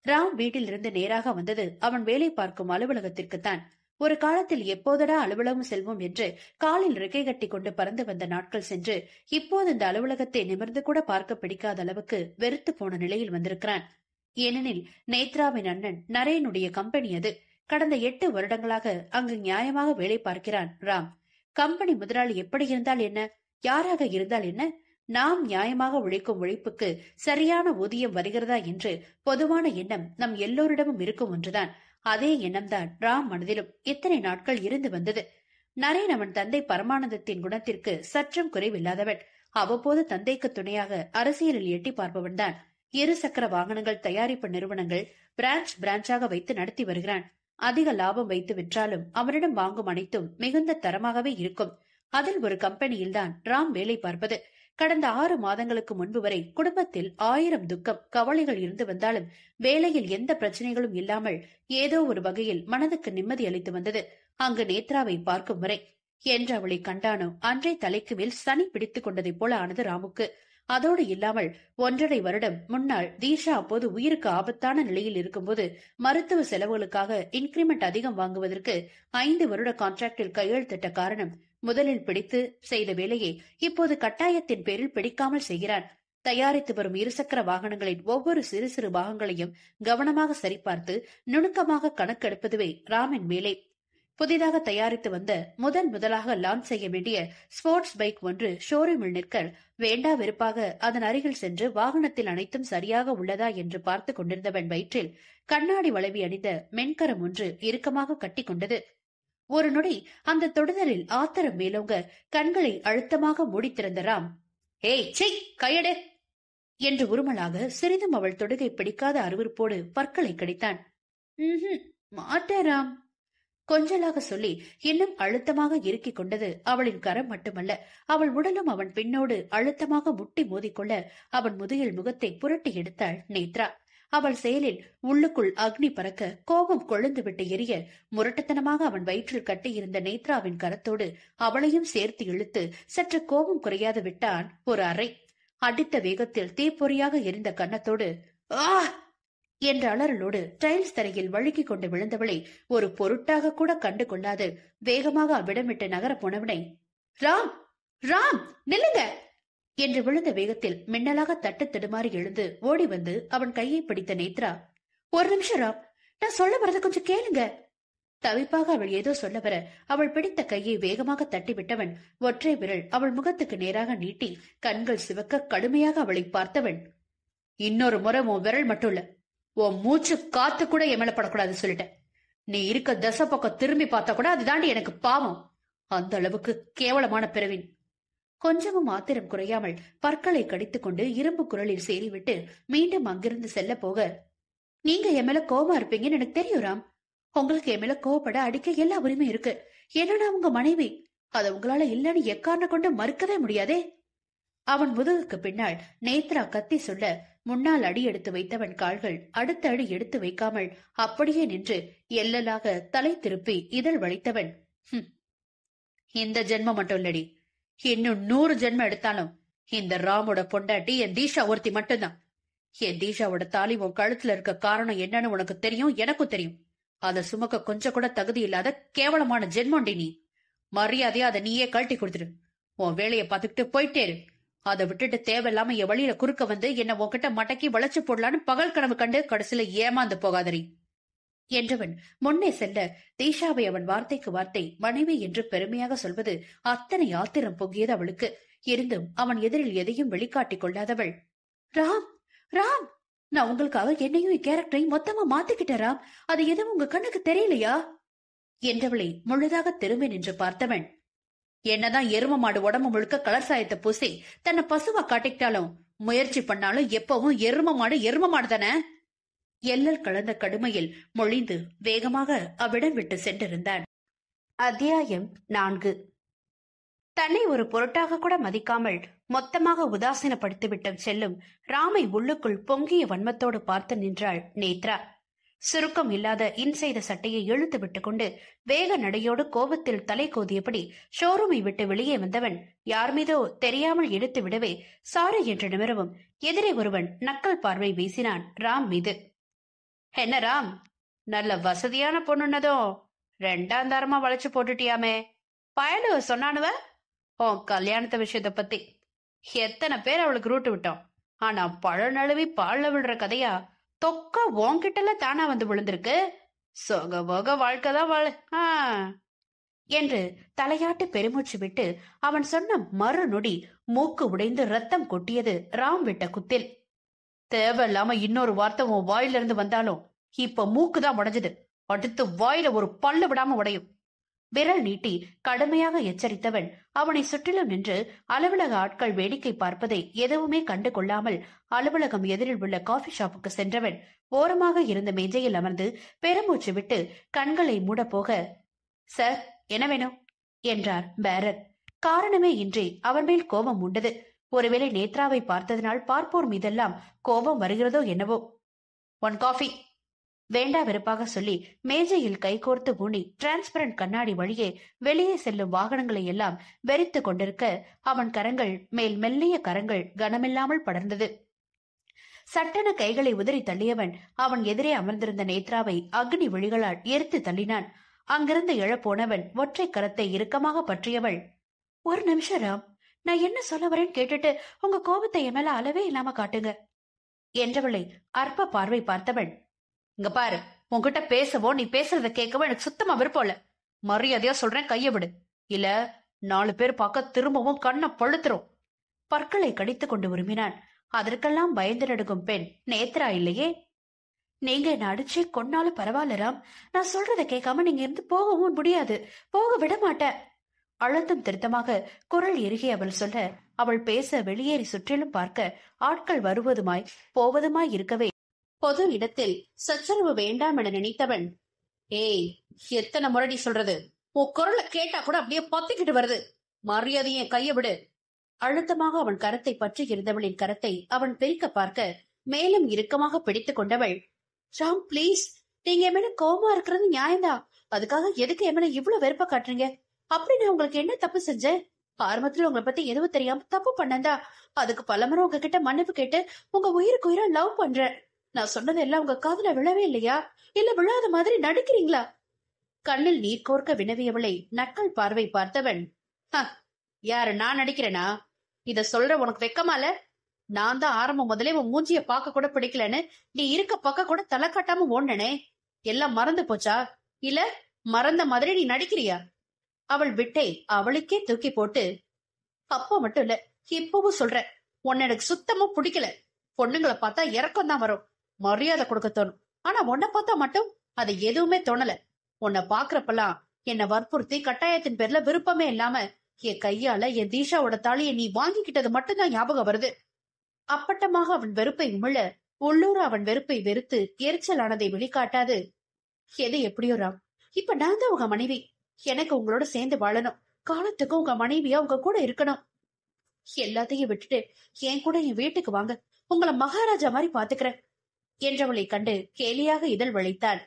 ராம் வீட்டிலிருந்து நேராக வந்தது அவன் வேலை பார்க்கும் அலுவலகத்திற்குத்தான். ஒரு காலத்தில் எப்போதடா அலுவலகம் செல்வோம் என்று காலில் ரெக்கை கட்டி கொண்டு பறந்து வந்த நாட்கள் சென்று இப்போது இந்த அலுவலகத்தை நிமிர்ந்து கூட பார்க்க பிடிக்காத அளவுக்கு வெறுத்து போன நிலையில் வந்திருக்கிறான். ஏனெனில் நேத்ராவின் அண்ணன் நரேனுடைய கம்பெனி அது. கடந்த 8 வருடங்களாக அங்கு நியாயமாக வேலை பார்க்கிறான் ராம். கம்பெனி முதலாளி எப்படி இருந்தால் என்ன, யாராக இருந்தால் என்ன, நாம் நியாயமாக உழைக்கும் உழைப்புக்கு சரியான ஊதியம் வருகிறதா என்று பொதுவான எண்ணம் நம் எல்லோரிடமும் இருக்கும் ஒன்றுதான். அதே எண்ணம்தான் ராம் மனதிலும் இத்தனை நாட்கள் இருந்து வந்தது. நரேன் அவன் தந்தை பரமானந்தத்தின் குணத்திற்கு சற்றும் குறைவில்லாதவன். அவ்வப்போது தந்தைக்கு துணையாக அரசியலில் எட்டி பார்ப்பவன் தான். 2 சக்கர வாகனங்கள் தயாரிப்பு நிறுவனங்கள் பிரான்ச்சாக வைத்து நடத்தி வருகிறான். அதிக லாபம் வைத்து விற்றாலும் அவனிடம் வாங்கும் அனைத்தும் மிகுந்த தரமாகவே இருக்கும். அதில் ஒரு கம்பெனியில்தான் ராம் வேலை பார்ப்பது. கடந்த 6 மாதங்களுக்கு முன்பு வரை குடும்பத்தில் 1000 துக்கம் கவலைகள் இருந்து வந்தாலும் வேலையில் எந்த பிரச்சனைகளும் இல்லாமல் ஏதோ ஒரு வகையில் மனதுக்கு நிம்மதி அளித்து வந்தது அங்கு நேத்ராவை பார்க்கும் வரை. என்று அவளை கண்டானோ அன்றை தலைக்கு மேல் சனி பிடித்துக் கொண்டதைப் போல ஆனது ராமுக்கு. அதோடு இல்லாமல் 1.5 வருடம் முன்னால் தீஷா அப்போது உயிருக்கு ஆபத்தான நிலையில் இருக்கும்போது மருத்துவ செலவுகளுக்காக இன்கிரிமெண்ட் அதிகம் வாங்குவதற்கு 5 வருட கான்ட்ராக்டில் கையெழுத்திட்ட காரணம் முதலில் பிடித்து செய்த வேலையை இப்போது கட்டாயத்தின் பேரில் பிடிக்காமல் செய்கிறான். தயாரித்து வரும் 2 சக்கர வாகனங்களின் ஒவ்வொரு சிறு சிறு பாகங்களையும் கவனமாக சரிபார்த்து நுணுக்கமாக கணக்கெடுப்பதுவே ராமின் வேலை. புதிதாக தயாரித்து வந்த முதலாக லான்ச் செய்ய வேண்டிய ஸ்போர்ட்ஸ் பைக் ஒன்று ஷோரூமில் நிற்க வேண்டா வெறுப்பாக அதன் அருகில் சென்று வாகனத்தில் அனைத்தும் சரியாக உள்ளதா என்று பார்த்து கொண்டிருந்தவன் வயிற்றில் கண்ணாடி வளைவி அணிந்த மென்கரம் ஒன்று இறுக்கமாக கட்டி கொண்டது. ஒரு நொடி அந்த தொடுதலில் ஆத்திரம் மேலோங்க கண்களை அழுத்தமாக மூடித்திருந்த ராம், "ஏய் சை, கையடு!" என்று உருமலாக சிறிதும் அவள் தொடுகை பிடிக்காத அருவருப்போடு பற்களை கடித்தான். மாட்டே ராம் கொஞ்சலாக சொல்லி இன்னும் அழுத்தமாக இறுக்கிக் கொண்டது அவளின் கரம் மட்டுமல்ல, அவள் உடலும் அவன் பின்னோடு அழுத்தமாக முட்டி மோதிக்கொள்ள அவன் முதுகில் முகத்தை புரட்டி எடுத்தாள் நேத்ரா. அவள் செயலில் உள்ளுக்குள் அக்னி பறக்க கோபம் கொழுந்து விட்டு எரிய முரட்டுத்தனமாக அவன் வயிற்றில் கட்டியிருந்த நேத்ராவின் கரத்தோடு அவளையும் சேர்த்து இழுத்து சற்று கோபம் குறையாது விட்டான் ஒரு அறை. அடித்த வேகத்தில் தீப்பொறியாக எரிந்த கன்னத்தோடு ஆ என்ற அலறலோடு டைல்ஸ் தரையில் வழுக்கிக் கொண்டு விழுந்தவளை ஒரு பொருட்டாக கூட கண்டு கொள்ளாது வேகமாக அவ்விடமிட்டு நகர போனவனை, "ராம், ராம், நில்லுங்க!" என்று விழுந்த வேகத்தில் மின்னலாக தட்டு தடுமாறி எழுந்து ஓடி வந்து அவன் கையை பிடித்த நேத்ரா, "ஒரு நிமிஷம் ராம், நான் சொல்ல வரத கொஞ்சம் கேளுங்க." தவிப்பாக அவள் ஏதோ சொல்ல வர அவள் பிடித்த கையை வேகமாக தட்டி விட்டவன் ஒற்றை விரல் அவள் முகத்துக்கு நேராக நீட்டி கண்கள் சிவக்க கடுமையாக அவளை பார்த்தவன், "இன்னொரு முறை உன் விரல் மட்டும் இல்ல, உன் மூச்சு காத்து கூட என் மேல படக்கூடாது சொல்லிட்டேன். நீ இருக்க தசை பக்கம் திரும்பி பார்த்தா கூட அதுதாண்டி எனக்கு பாவம். அந்த அளவுக்கு கேவலமான பிறவின்." கொஞ்சமும் ஆத்திரம் குறையாமல் பற்களை கடித்துக் கொண்டு இரும்பு குரலில் சேரிவிட்டு மீண்டும் அங்கிருந்து செல்ல போக, "நீங்க என் மேல கோபமா இருப்பீங்கன்னு எனக்கு தெரியும் ராம். உங்களுக்கு என் மேல கோவப்பட அடிக்க எல்லா உரிமையும் இருக்கு. ஏன்னா நான் உங்க மனைவி. அதை உங்களால இல்லன்னு எக்காரணம் கொண்டு மறுக்கவே முடியாதே." அவன் முதுகுக்கு பின்னால் நேத்ரா கத்தி சொல்ல முன்னால் அடி எடுத்து வைத்தவன் கால்கள் அடுத்த அடி எடுத்து வைக்காமல் அப்படியே நின்று எல்லலாக தலை திருப்பி இதழ் வளைத்தவன், "இந்த ஜென்மம் மட்டும் இல்லடி, இன்னும் 100 ஜென்மம் எடுத்தாலும் இந்த ராமோட பொண்டாட்டி என் தீஷா ஒருத்தி மட்டும்தான். என் தீஷாவோட தாலி உன் கழுத்துல இருக்க காரணம் என்னன்னு உனக்கு தெரியும், எனக்கும் தெரியும். அதை சுமக்க கொஞ்சம் கூட தகுதி இல்லாத கேவலமான ஜென்மோண்டி நீ. மரியாதையா அதை நீயே கழட்டி கொடுத்துரு. உன் வேலையை பார்த்துக்கிட்டு போயிட்டே இரு. அதை விட்டுட்டு தேவையில்லாம என் வழியில குறுக்க வந்து என்ன உன்கிட்ட மடக்கி வளைச்சு போடலான்னு பகல் கனவு கண்டு கடைசியில ஏமாந்து போகாதரி." என்றவன் முன்னே செல்ல தீஷாவை அவன் வார்த்தைக்கு வார்த்தை மனைவி என்று பெருமையாக சொல்வது அத்தனை ஆத்திரம் பொங்கியது அவளுக்கு. இருந்தும் அவன் எதிரில் எதையும் வெளிக்காட்டிக் கொள்ளாதவள், "ராம், ராம், நான் உங்களுக்காக என்னையும் கேரக்டரையும் மொத்தமா மாத்திக்கிட்டேன் ராம். அது எதுவும் உங்க கண்ணுக்கு தெரியலையா?" என்றவளை முழுதாக திரும்பி நின்று பார்த்தவன், "என்னதான் எரும மாடு உடம்பு முழுக்க கலர் சாயத்தை பூசி தன்னை பசுவா காட்டிக்கிட்டாலும் முயற்சி பண்ணாலும் எப்பவும் எரும மாடு தானே?" எல்லல் கலந்த கடுமையில் மொழிந்து வேகமாக அவ்விடம் விட்டு சென்றிருந்தான். அத்தியாயம் 4. தன்னை ஒரு பொருட்டாக கூட மதிக்காமல் மொத்தமாக உதாசீனப்படுத்திவிட்டு செல்லும் ராமை உள்ளுக்குள் பொங்கிய வன்மத்தோடு பார்த்து நின்றாள் நேத்ரா. சுருக்கம் இல்லாத இன் செய்த சட்டையை இழுத்து விட்டுக் கொண்டு வேக நடையோடு கோபத்தில் தலை கோதியபடி ஷோரூமை விட்டு வெளியே வந்தவன் யார் மீதோ தெரியாமல் இழுத்து விடவே சாரி என்று நிமிரவும் எதிரே ஒருவன் நக்கல் பார்வை வீசினான் ராம் மீது. என்ன ராம், நல்ல வசதியான பொண்ணுன்னதும் ரெண்டாம் தாரமா வளைச்சு போட்டுட்டியாமே. பயலு சொன்னானுவ உன் கல்யாணத்தை விஷயத்த பத்தி. எத்தனை பேர் அவளுக்கு ரூட்டு விட்டோம். ஆனா பழ நழுவி பால்ல விடுற கதையா தொக்கா உன்கிட்டல தானா வந்து விழுந்திருக்கு. சொக போக வாழ்க்கைதான் வாழ என்று தலையாட்டு பெருமூச்சு விட்டு அவன் சொன்ன மறு நொடி மூக்கு உடைந்து ரத்தம் கொட்டியது ராம் விட்ட குத்தில். தேவையில்லாம இன்னொரு வார்த்தை உன் வாயிலிருந்து வந்தாலும் இப்ப மூக்குதான் உடைஞ்சது. அடுத்து வாயில ஒரு பல்லு விடாம உடையும். விரல் நீட்டி கடுமையாக எச்சரித்தவன் அவனை சுற்றிலும் நின்று அலுவலக ஆட்கள் வேடிக்கை பார்ப்பதை எதுவுமே கண்டு கொள்ளாமல் அலுவலகம் எதிரில் உள்ள காஃபி ஷாப்புக்கு சென்றவன் ஓரமாக இருந்த மேஜையில் அமர்ந்து பெருமூச்சு விட்டு கண்களை மூட போக, சார் என்ன வேணும் என்றார் பேரர். காரணமே இன்றி அவன் மேல் கோபம் உண்டது. ஒருவேளை நேத்ராவை பார்த்ததனால் பார்ப்போர் மீதெல்லாம் கோபம் வருகிறதோ என்னவோ. ஒன் காஃபி வேண்டா வெறுப்பாக சொல்லி மேஜையில் கைகோர்த்து ஊனி டிரான்ஸ்பரண்ட் கண்ணாடி வழியே வெளியே செல்லும் வாகனங்களை எல்லாம் வெறித்து கொண்டிருக்க அவன் கரங்கள் மேல் மெல்லிய கரங்கள் கனமில்லாமல் படர்ந்தது. சட்டென கைகளை உதறி தள்ளியவன் அவன் எதிரே அமர்ந்திருந்த நேத்ராவை அக்னி விழிகளால் எரித்து தள்ளினான். அங்கிருந்து எழப்போனவன் ஒற்றை கரத்தை இறுக்கமாக பற்றியவள், ஒரு நிமிஷம் ராம், நான் என்ன சொல்ல வரேன்னு கேட்டுட்டு உங்க கோபத்தை என் மேல அளவே இல்லாம காட்டுங்க என்றவளை அற்ப பார்வை பார்த்தவன், இங்க பாரு, உன்கிட்ட பேசவோ நீ பேசுறத கேட்கவோ எனக்கு சுத்தமா விருப்பம் இல்ல. மரியாதையா சொல்றேன், கைய விடு, இல்ல 4 பேர் பார்க்க திரும்பவும் கண்ணை பழுத்துரும். பற்களை கடித்துக் கொண்டு உருமினான். அதற்கெல்லாம் பயந்து நடுங்கும் பெண் நேத்ரா இல்லையே. நீங்க என்ன அடிச்சு கொன்னாலும் பரவாயில்ல ராம், நான் சொல்றத கேட்காம நீங்க இருந்து போகவும் முடியாது, போக விட மாட்டேன். அழுத்தம் திருத்தமாக குரல் இறுகி அவள் சொல்ல அவள் பேச வெளியேறி சுற்றிலும் பார்க்க ஆட்கள் வருவதுமாய் போவதுமாய் இருக்கவே பொது இடத்தில் சச்சரவு வேண்டாம் என நினைத்தவன், ஏய் எத்தனை முரடி சொல்றது, உன் குரலை கேட்டா கூட அப்படியே பத்திக்கிட்டு வருது, மரியாதையை கைய விடு. அழுத்தமாக அவன் கரத்தை பற்றி இருந்தவளின் கரத்தை அவன் பிரிக்க பார்க்க மேலும் இறுக்கமாக பிடித்துக் கொண்டவள், ராம் பிளீஸ், நீங்க என் மேல கோபமா இருக்கிறது நியாயம்தான், அதுக்காக எதுக்கு என் மேல இவ்வளவு வெறுப்ப காட்டுறீங்க? அப்படி நான் உங்களுக்கு என்ன தப்பு செஞ்சேன்? ஆரம்பத்துல உங்களை பத்தி எதுவும் தெரியாம தப்பு பண்ணந்தா, அதுக்கு பலமுறை உங்ககிட்ட மன்னிப்பு கேட்டு உங்க உயிருக்கு உயிரா லவ் பண்றேன். நான் சொன்னது எல்லாம் உங்க காதுல விழவே இல்லையா, இல்ல விழாத மாதிரி நடிக்கிறீங்களா? கண்ணில் நீர் கோர்க்க வினவியவளை நக்கல் பார்வை பார்த்தவன், யாரு நான் நடிக்கிறேனா? இத சொல்ற உனக்கு வெக்கமால? நான் தான் ஆரம்பம் முதலே உன் மூஞ்சிய பார்க்க கூட பிடிக்கலன்னு நீ இருக்க பக்க கூட தலை காட்டாம ஓடுனே. எல்லாம் மறந்து போச்சா, இல்ல மறந்த மாதிரி நீ நடிக்கிறியா? அவள் விட்டை அவளுக்கே தூக்கி போட்டு, அப்ப மட்டும் இல்ல இப்பவும் சொல்ற, உன்னை எனக்கு சுத்தமா பிடிக்கல. பொண்ணுங்களை பார்த்தா இறக்கம் தான் வரும், மரியாதை கொடுக்க தோணும். ஆனா உன்னை பார்த்தா மட்டும் அது எதுவுமே தோணல. உன்னை பாக்குறப்பெல்லாம் என்ன வற்புறுத்தி கட்டாயத்தின் பேர்ல விருப்பமே இல்லாம என் கையால என் தீஷாவோட தாலியை நீ வாங்கிக்கிட்டது மட்டும்தான் ஞாபகம் வருது. அப்பட்டமாக அவன் வெறுப்பை உமிழ உள்ளூர அவன் வெறுப்பை வெறுத்து எரிச்சலானதை வெளிக்காட்டாது, எது எப்படியோ ராம், இப்ப நான் தான் உங்க மனைவி, எனக்கு உங்களோட சேர்ந்து வாழணும், காலத்துக்கும் உங்க மனைவியா உங்க கூட இருக்கணும். எல்லாத்தையும் விட்டுட்டு என் கூட என் வீட்டுக்கு வாங்க, உங்களை மகாராஜா மாதிரி பாத்துக்கிறேன் என்றவளை கண்டு கேலியாக இதழ் வளைத்தான்.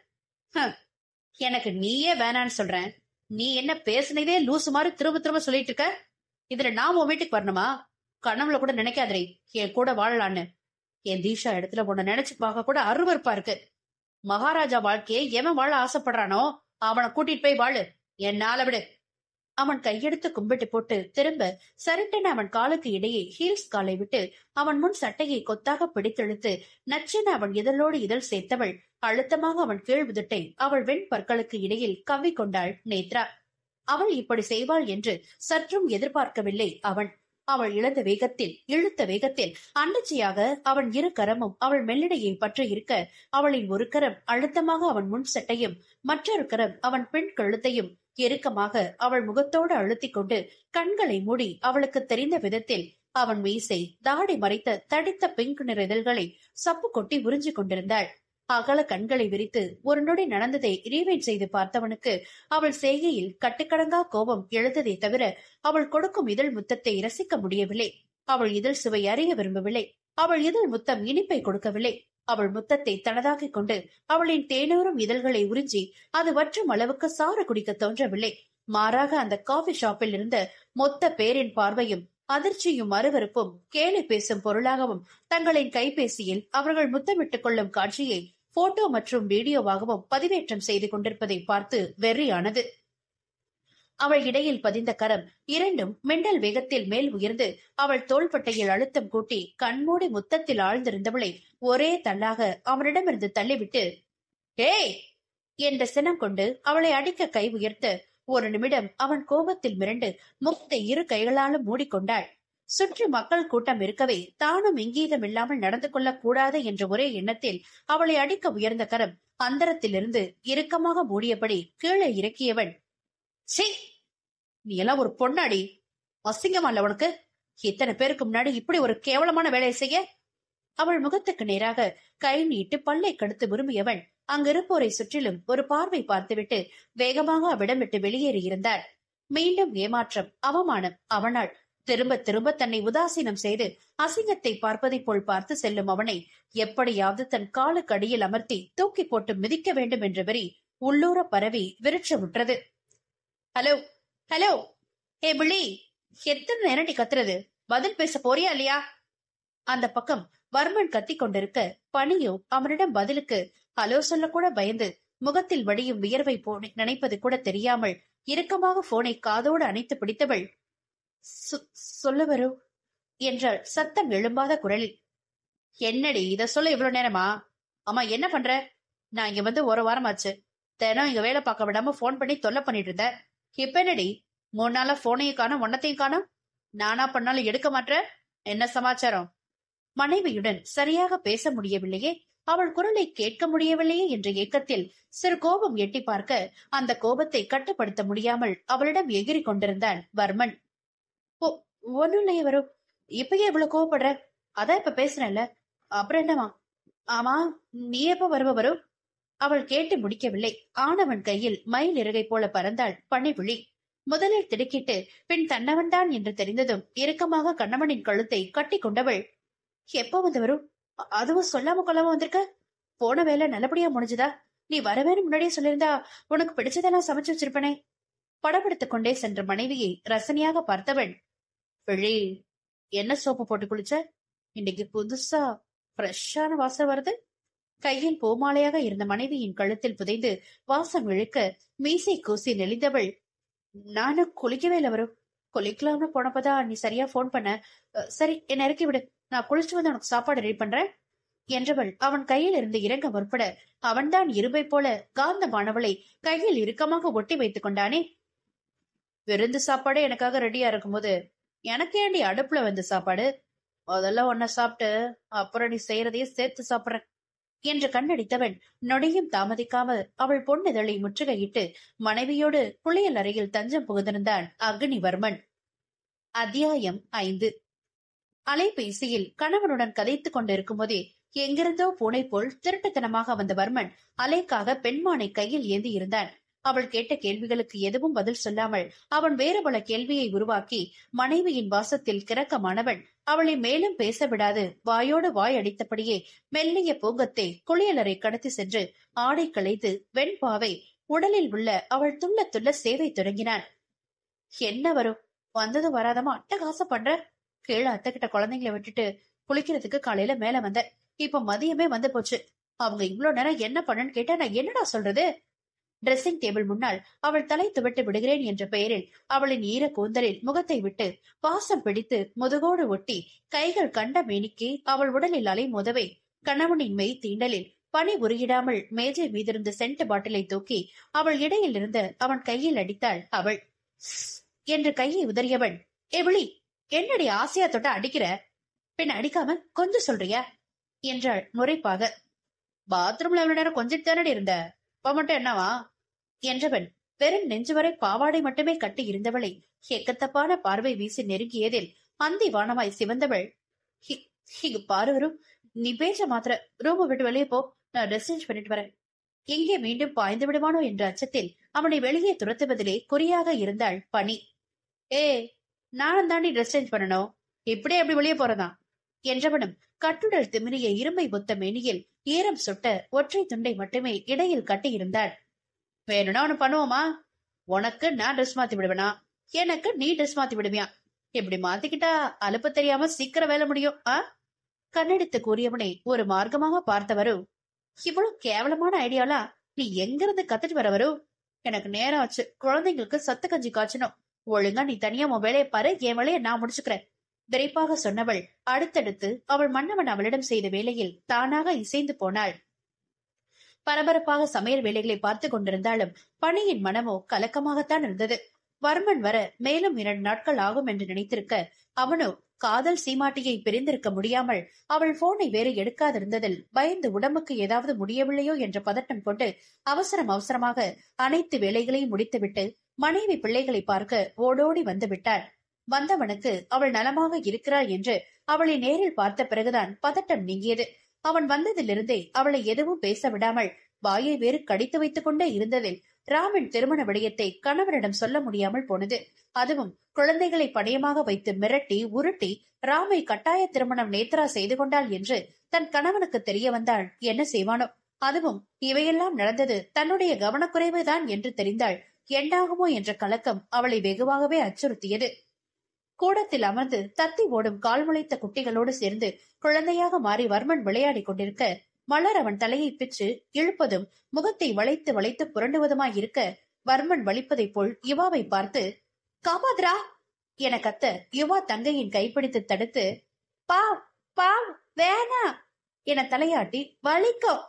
எனக்கு நீயே வேணான்னு சொல்றேன், நீ என்ன பேசுனதே லூசு மாதிரி திரும்ப திரும்ப சொல்லிட்டு இருக்க. இதுல நான் உன் வீட்டுக்கு வரணுமா? கனவுல கூட நினைக்காதே என் கூட வாழலான்னு. என் தீஷா இடத்துல உன்னை நினைச்சு பார்க்க கூட அருவருப்பா இருக்கு. மகாராஜா வாழ்க்கையை எவன் வாழ ஆசைப்படுறானோ அவனை கூட்டிட்டு போய் வாழு, என்னால விடு. அவன் கையெடுத்து கும்பிட்டு போட்டு திரும்ப சரட்டென அவன் காலுக்கு இடையே ஹீல்ஸ் காலை விட்டு அவன் முன் சட்டையை கொத்தாக பிடித்தெழுத்து நச்சென அவன் இதழோடு இதழ் சேர்த்தவள் அழுத்தமாக அவன் கீழ் உதட்டை அவள் வெண் பற்களுக்கு இடையில் கவ்வி கொண்டாள் நேத்ரா. அவள் இப்படி செய்வாள் என்று சற்றும் எதிர்பார்க்கவில்லை அவன். அவள் இழுத்த வேகத்தில் அண்டச்சியாக அவன் இரு கரமும் அவள் மெல்லிடையை பற்றி இருக்க அவளின் ஒரு கரம் அழுத்தமாக அவன் முன் சட்டையும் மற்றொரு கரம் அவன் பெண் கழுத்தையும் இறுக்கமாக அவள் முகத்தோடு அழுத்திக் கொண்டு கண்களை மூடி அவளுக்கு தெரிந்த விதத்தில் அவன் மீசை தாடி மறைத்த தடித்த பிங்க் நிற இதழ்களை சப்பு கொட்டி உறிஞ்சு கொண்டிருந்தாள். அகல கண்களை விரித்து ஒரு நொடி நடந்ததை ரீவைண்ட் செய்து பார்த்தவனுக்கு அவள் செய்கையில் கட்டுக்கடங்கா கோபம் எழுந்ததை தவிர அவள் கொடுக்கும் இதழ் முத்தத்தை ரசிக்க முடியவில்லை. அவள் இதழ் சுவை அறிய விரும்பவில்லை. அவள் இதழ் முத்தம் இனிப்பை கொடுக்கவில்லை. அவள் முத்தத்தை தனதாக்கிக் கொண்டு அவளின் தேனூரும் இதழ்களை உறிஞ்சி அது வற்றும் அளவுக்கு சாறு குடிக்க தோன்றவில்லை. மாறாக அந்த காபி ஷாப்பில் இருந்த மொத்த பேரின் பார்வையும் அதிர்ச்சியும் அருவருப்பும் கேலி பேசும் பொருளாகவும் தங்களின் கைபேசியில் அவர்கள் முத்தமிட்டுக் கொள்ளும் காட்சியை போட்டோ மற்றும் வீடியோவாகவும் பதிவேற்றம் செய்து கொண்டிருப்பதை பார்த்து வெறியானது. அவள் இடையில் பதிந்த கரம் இரண்டும் மின்னல் வேகத்தில் மேல் உயர்ந்து அவள் தோள்பட்டையில் அழுத்தம் கூட்டி கண்மூடி முத்தத்தில் ஆழ்ந்திருந்தவளை ஒரே தள்ளாக அவனிடமிருந்து தள்ளிவிட்டு, ஏய் என்ற சினம் கொண்டு அவளை அடிக்க கை உயர்த்த ஒரு நிமிடம் அவன் கோபத்தில் மிரண்டு முகத்தை இரு கைகளாலும் மூடிக்கொண்டாள். சுற்றி மக்கள் கூட்டம் இருக்கவே தானும் இங்கீதம் இல்லாமல் நடந்து கொள்ளக் கூடாது என்ற ஒரே எண்ணத்தில் அவளை அடிக்க உயர்ந்த கரம் அந்தரத்திலிருந்து இறுக்கமாக மூடியபடி கீழே இறக்கியவன், சீ, நீ எல்லாம் ஒரு பொண்ணாடி, அசிங்கமா இல்ல உனக்கு? இத்தனை பேருக்கு முன்னாடி இப்படி ஒரு கேவலமான வேலையை செய்ய? அவள் முகத்துக்கு நேராக கை நீட்டு பல்லை கடுத்து விரும்பியவன் அங்கிருப்போரை சுற்றிலும் ஒரு பார்வை பார்த்துவிட்டு வேகமாக அவ்விடம் விட்டு வெளியேறியிருந்தாள். மீண்டும் ஏமாற்றம், அவமானம். அவனால் திரும்ப திரும்ப தன்னை உதாசீனம் செய்து அசிங்கத்தை பார்ப்பதை போல் பார்த்து செல்லும் அவனை எப்படியாவது தன் காலுக்கு அடியில் அமர்த்தி தூக்கி போட்டு மிதிக்க வேண்டும் என்ற வெறி உள்ளூர பரவி விருட்சமுற்றது. ஹலோ ஹலோ, ஏ பிள்ளி, எத்தனை நேரடி கத்துறது? பதில் பேச போறியா இல்லையா? அந்த பக்கம் வர்மன் கத்திக் கொண்டிருக்க பணியோ அவனிடம் பதிலுக்கு ஹலோ சொல்ல கூட பயந்து முகத்தில் வடியும் வியர்வை நினைப்பது கூட தெரியாமல் இறுக்கமாக போனை காதோடு அணைத்து பிடித்தவள், சொல்ல வரும் என்றாள் சத்தம் எழும்பாத குரலில். என்னடி இத சொல்ல இவ்வளவு நேரமா? ஆமா, என்ன பண்ற? நான் இங்க வந்து ஒரு வாரம் ஆச்சு. தினம் இங்க வேலை பார்க்க விடாம போன் பண்ணி தொல்லை பண்ணிட்டு இருந்த. இப்ப என்னடி 3 நாளா போனையும் காணும், ஒன்னத்தையும் காணும்? நானா பண்ணாலும் எடுக்க மாட்ட? என்ன சமாச்சாரம்? மனைவியுடன் சரியாக பேச முடியவில்லையே, அவள் குரலை கேட்க முடியவில்லையே என்ற ஏக்கத்தில் சிறு கோபம் எட்டி பார்க்க அந்த கோபத்தை கட்டுப்படுத்த முடியாமல் அவளிடம் எகிரி கொண்டிருந்தான் வர்மன். ஒன்னும் இல்லையே வரும், இப்பயே இவ்வளவு கோவப்படுற? அதான் இப்ப பேசுறேன்ல, அப்புறம் என்னவா? ஆமா, நீ எப்ப வருவ வரும்? அவள் கேட்டு முடிக்கவில்லை. ஆனவன் கையில் மயில் இறகை போல பறந்தாள் பனிவிழி. முதலில் திடுக்கிட்டு பின் தன்னவன்தான் என்று தெரிந்ததும் இறுக்கமாக கண்ணவனின் கழுத்தை கட்டி கொண்டவள், எப்ப வந்து வரும்? அதுவும் சொல்லாம கொள்ளாம வந்திருக்க? போன வேலை நல்லபடியா முடிஞ்சுதா? நீ வரவேன்னு முன்னாடியே சொல்லியிருந்தா உனக்கு பிடிச்சதெல்லாம் சமைச்சு வச்சிருப்பனே. படப்படுத்திக் கொண்டே சென்ற மனைவியை ரசனையாக பார்த்தவன், விழி, என்ன சோப்பு போட்டு குளிச்ச? இன்னைக்கு புதுசா ஃப்ரெஷ்ஷான வாசம் வருது. கையில் பூமாலையாக இருந்த மனைவியின் கழுத்தில் புதைந்து வாசம் இழுக்க மீசை கூசி நெளிந்தவள், நானும் குளிக்கவே இல்லை வரும். குளிக்கலாம்னு போனப்பதான் நீ சரியா போன் பண்ண. சரி, என்ன இறக்கி விடு, நான் குளிச்சு வந்து உனக்கு சாப்பாடு ரெடி பண்றேன் என்றவள் அவன் கையில் இருந்து இறங்க முற்பட அவன்தான் இரும்பை போல காந்தமானவளை கையில் இறுக்கமாக ஒட்டி வைத்துக் கொண்டானே. விருந்து சாப்பாடு எனக்காக ரெடியா இருக்கும் போது எனக்கு ஏண்டி அடுப்புல வந்து சாப்பாடு? அதெல்லாம் ஒன்ன சாப்பிட்டு அப்புறம் நீ செய்யறதையே சேர்த்து சாப்பிடுறேன் என்று கண்ணடித்தவன் நொடியும் தாமதிக்காமல் அவள் பொன்னிதழை முற்றுகையிட்டு மனைவியோடு குளியல் அறையில் தஞ்சம் புகுந்திருந்தான் அக்னிவர்மன். அத்தியாயம் 5. அலைபேசியில் கணவனுடன் கதைத்துக் கொண்டிருக்கும் போதே எங்கிருந்தோ பூனை போல் திருட்டுத்தனமாக வந்த வர்மன் அலைக்காக பெண்மானை கையில் ஏந்தி இருந்தான். அவள் கேட்ட கேள்விகளுக்கு எதுவும் பதில் சொல்லாமல் அவன் வேறு பல கேள்வியை உருவாக்கி மனைவியின் வாசத்தில் கிறக்கமானவன் அவளை மேலும் பேச விடாது வாயோடு வாய் அடித்தபடியே மெல்லிய பூங்கத்தை குளியலறை கடத்தி சென்று ஆடை களைத்து வெண்பாவை உடலில் உள்ள அவள் துள்ள துள்ள சேவை தொடங்கினான். என்ன வரும், வந்ததும் வராதமா அட்டகாசம் பண்ற? கீழே அத்தைக்கிட்ட குழந்தைங்களை விட்டுட்டு குளிக்கிறதுக்கு காலையில மேல வந்த, இப்ப மதியமே வந்து போச்சு. அவங்க இவ்வளவு நேரம் என்ன பண்ணன்னு கேட்டா நான் என்னடா சொல்றது? டிரெஸ்ஸிங் டேபிள் முன்னால் அவள் தலை துவட்டு விடுகிறேன் என்ற பெயரில் அவளின் ஈர கூந்தலில் முகத்தை விட்டு பாசம் பிடித்து முதுகோடு ஒட்டி கைகள் கண்ட மேனிக்கு அவள் உடலில் அலை மோதவே கணவனின் மெய் தீண்டலில் பனி உருகிடாமல் மேஜை மீதிருந்த சென்ட் பாட்டிலை தூக்கி அவள் இடையில் இருந்து அவன் கையில் அடித்தாள் அவள். என்று கையை உதறியவன், விழி, என்னடி ஆசையா தொட்ட அடிக்கிற? பின் அடிக்காம கொஞ்சம் சொல்றியா என்றாள் முறைப்பாக. பாத்ரூம்ல எவ்வளவு நேரம் கொஞ்சம் தானடி இருந்த, இப்ப மட்டும் என்னவா என்றவன் வெறும் நெஞ்சுவரை பாவாடை மட்டுமே கட்டி இருந்தவளை எக்கத்தப்பான பார்வை வீசி நெருங்கியதில் அந்தி வானமாய் சிவந்தவள், இங்க பாரு வரும், நீ பேச்ச மாத்திர ரூம விட்டு வெளியே போ, நான் ட்ரெஸ் சேஞ்ச் பண்ணிட்டு வரேன். எங்கே மீண்டும் பாய்ந்து விடுவானோ என்ற அச்சத்தில் அவனை வெளியே துரத்துவதிலே குறியாக இருந்தாள் பனி. நானும் தாண்டி ட்ரெஸ் சேஞ்ச் பண்ணணும், இப்படியே எப்படி வெளியே போறதா என்றவனும் கட்டுடல் திமிரிய இரும்பை ஒத்த மேனியில் ஈரம் சுட்ட ஒற்றை துண்டை மட்டுமே இடையில் கட்டியிருந்தாள். வேணும்னா ஒண்ணு பண்ணுவோமா? உனக்கு நான் ட்ரெஸ் மாத்தி விடுவேனா, எனக்கு நீ ட்ரெஸ் மாத்தி விடுவியா? இப்படி மாத்திக்கிட்டா அலுப்பு தெரியாம சீக்கிரம் வேலை முடியும். கண்ணெடுத்து கூறியவனை ஒரு மார்க்கமாக பார்த்தவரும், இவ்வளவு கேவலமான ஐடியாலா நீ எங்க இருந்து கத்துட்டு வரவரு? எனக்கு நேரம் ஆச்சு, குழந்தைங்களுக்கு சத்து கஞ்சி காய்ச்சணும். ஒழுங்கா நீ தனியா உன் வேலையை பாரு, என் வேலையை நான் முடிச்சுக்கிறேன் விரைப்பாக சொன்னவள் அடுத்தடுத்து அவள் மன்னவன் அவளிடம் செய்த வேலையில் தானாக இசைந்து போனாள். பரபரப்பாக சமையல் வேலைகளை பார்த்து கொண்டிருந்தாலும் பணியின் மனமோ கலக்கமாகத்தான் இருந்தது. வர்மன் வர மேலும் 2 நாட்கள் ஆகும் என்று நினைத்திருக்க, அவனோ காதல் சீமாட்டியை பிரிந்திருக்க முடியாமல் அவள் போனை வேறு எடுக்காதிருந்ததில் பயந்து உடம்புக்கு ஏதாவது முடியவில்லையோ என்ற பதட்டம் கொண்டு அவசரமாக அனைத்து வேலைகளையும் முடித்துவிட்டு மனைவி பிள்ளைகளை பார்க்க ஓடோடி வந்து விட்டாள். வந்தவனுக்கு அவள் நலமாக இருக்கிறாள் என்று அவளை நேரில் பார்த்த பிறகுதான் பதட்டம் நீங்கியது. அவன் வந்ததிலிருந்தே அவளை எதுவும் பேச விடாமல் வாயை வேறு கடித்து வைத்துக் கொண்டே இருந்ததில் ராமின் திருமண விடயத்தை கணவரிடம் சொல்ல முடியாமல் போனது. அதுவும் குழந்தைகளை பணயமாக வைத்து மிரட்டி உருட்டி ராமை கட்டாய திருமணம் நேத்ரா செய்து கொண்டாள் என்று தன் கணவனுக்கு தெரிய வந்தாள் என்ன செய்வானோ? அதுவும் இவையெல்லாம் நடந்தது தன்னுடைய கவனக்குறைவுதான் என்று தெரிந்தாள் என்னாகுமோ என்ற கலக்கம் அவளை வெகுவாகவே அச்சுறுத்தியது. கூடத்தில் அமர்ந்து தத்தி ஓடும் கால் முளைத்த குட்டிகளோடு சேர்ந்து குழந்தையாக மாறி வர்மன் விளையாடி கொண்டிருக்க, மலர் அவன் தலையை பிச்சு இழுப்பதும் முகத்தை வளைத்து வளைத்து புரண்டுவதுமாயிருக்க, வர்மன் வலிப்பதைப் போல் யுவாவை பார்த்து காப்பாத்ரா என கத்த, யுவா தங்கையின் கைப்பிடித்து தடுத்து பாவ் பாவ் வேணா என தலையாட்டி வலிக்கும்.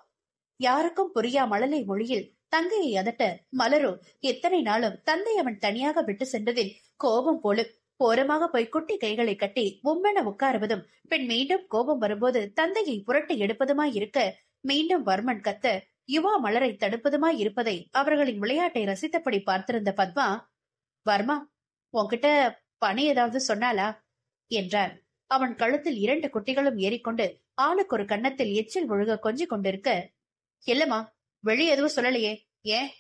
யாருக்கும் புரியா மழலை மொழியில் தங்கையை அதட்ட, மலரோ எத்தனை நாளும் தந்தை அவன் தனியாக விட்டு சென்றதில் கோபம் போலும் ஓரமாக போய் குட்டி கைகளை கட்டி உம்மென உட்காருவதும், பின் மீண்டும் கோபம் வரும்போது தந்தையை புரட்டி எடுப்பதுமாய் இருக்க, மீண்டும் வர்மன் கத்த யுவா மலரை தடுப்பதுமாய் இருப்பதை அவர்களின் விளையாட்டை ரசித்தபடி பார்த்திருந்த பத்மா, வர்மா உன்கிட்ட பணி ஏதாவது சொன்னாலா என்றார். அவன் கழுத்தில் 2 குட்டிகளும் ஏறிக்கொண்டு ஆளுக்கு ஒரு கன்னத்தில் எச்சில் ஒழுக கொஞ்சிக் கொண்டிருக்க, இல்லம்மா வெளியே எதுவும் சொல்லலையே ஏன்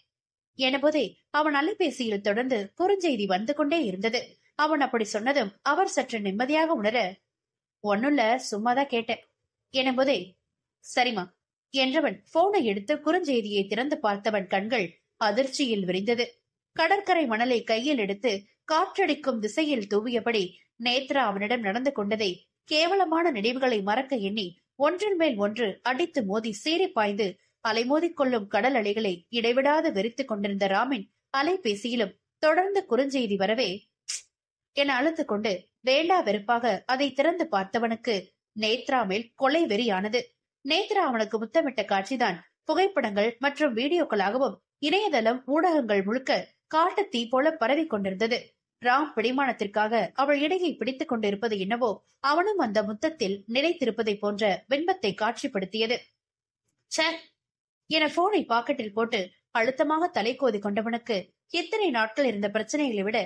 என போதே அவன் அலைபேசியில் தொடர்ந்து குறுஞ்செய்தி வந்து கொண்டே இருந்தது. அவன் அப்படி சொன்னதும் அவர் சற்று நிம்மதியாக உணர, ஒண்ணுல சும்மாதான் கேட்டேன் என போதே சரிமா என்றவன் போனை எடுத்து குறுஞ்செய்தியை திறந்து பார்த்தவன் கண்கள் அதிர்ச்சியில் விரிந்தது. கடற்கரை மணலை கையில் எடுத்து காற்றடிக்கும் திசையில் தூவியபடி நேத்ரா அவனிடம் நடந்து கொண்டதை, கேவலமான நினைவுகளை மறக்க எண்ணி ஒன்றின் மேல் ஒன்று அடித்து மோதி சீறி பாய்ந்து அலைமோதிக் கொள்ளும் கடல் அலைகளை இடைவிடாது வெறித்துக் கொண்டிருந்த ராமின் அலைபேசியிலும் தொடர்ந்து குறுஞ்செய்தி வரவே என அழுத்து கொண்டு வேண்டா வெறுப்பாக அதை திறந்து பார்த்தவனுக்கு நேத்ரா மேல் கொலை வெறியானது. நேத்ரா அவனுக்கு முத்தமிட்ட காட்சிதான் புகைப்படங்கள் மற்றும் வீடியோக்களாகவும் இணையதளம் ஊடகங்கள் முழுக்க காட்டு தீ போல பரவி கொண்டிருந்தது. ராம் பிடிமானத்திற்காக அவள் இடையை பிடித்துக் கொண்டிருப்பது என்னவோ அவனும் அந்த முத்தத்தில் நிலைத்திருப்பதை போன்ற பின்பத்தை காட்சிப்படுத்தியது. ச என போனை பாக்கெட்டில் போட்டு அழுத்தமாக தலை கோதி கொண்டவனுக்கு இத்தனை நாட்கள் இருந்த பிரச்சனைகளை விட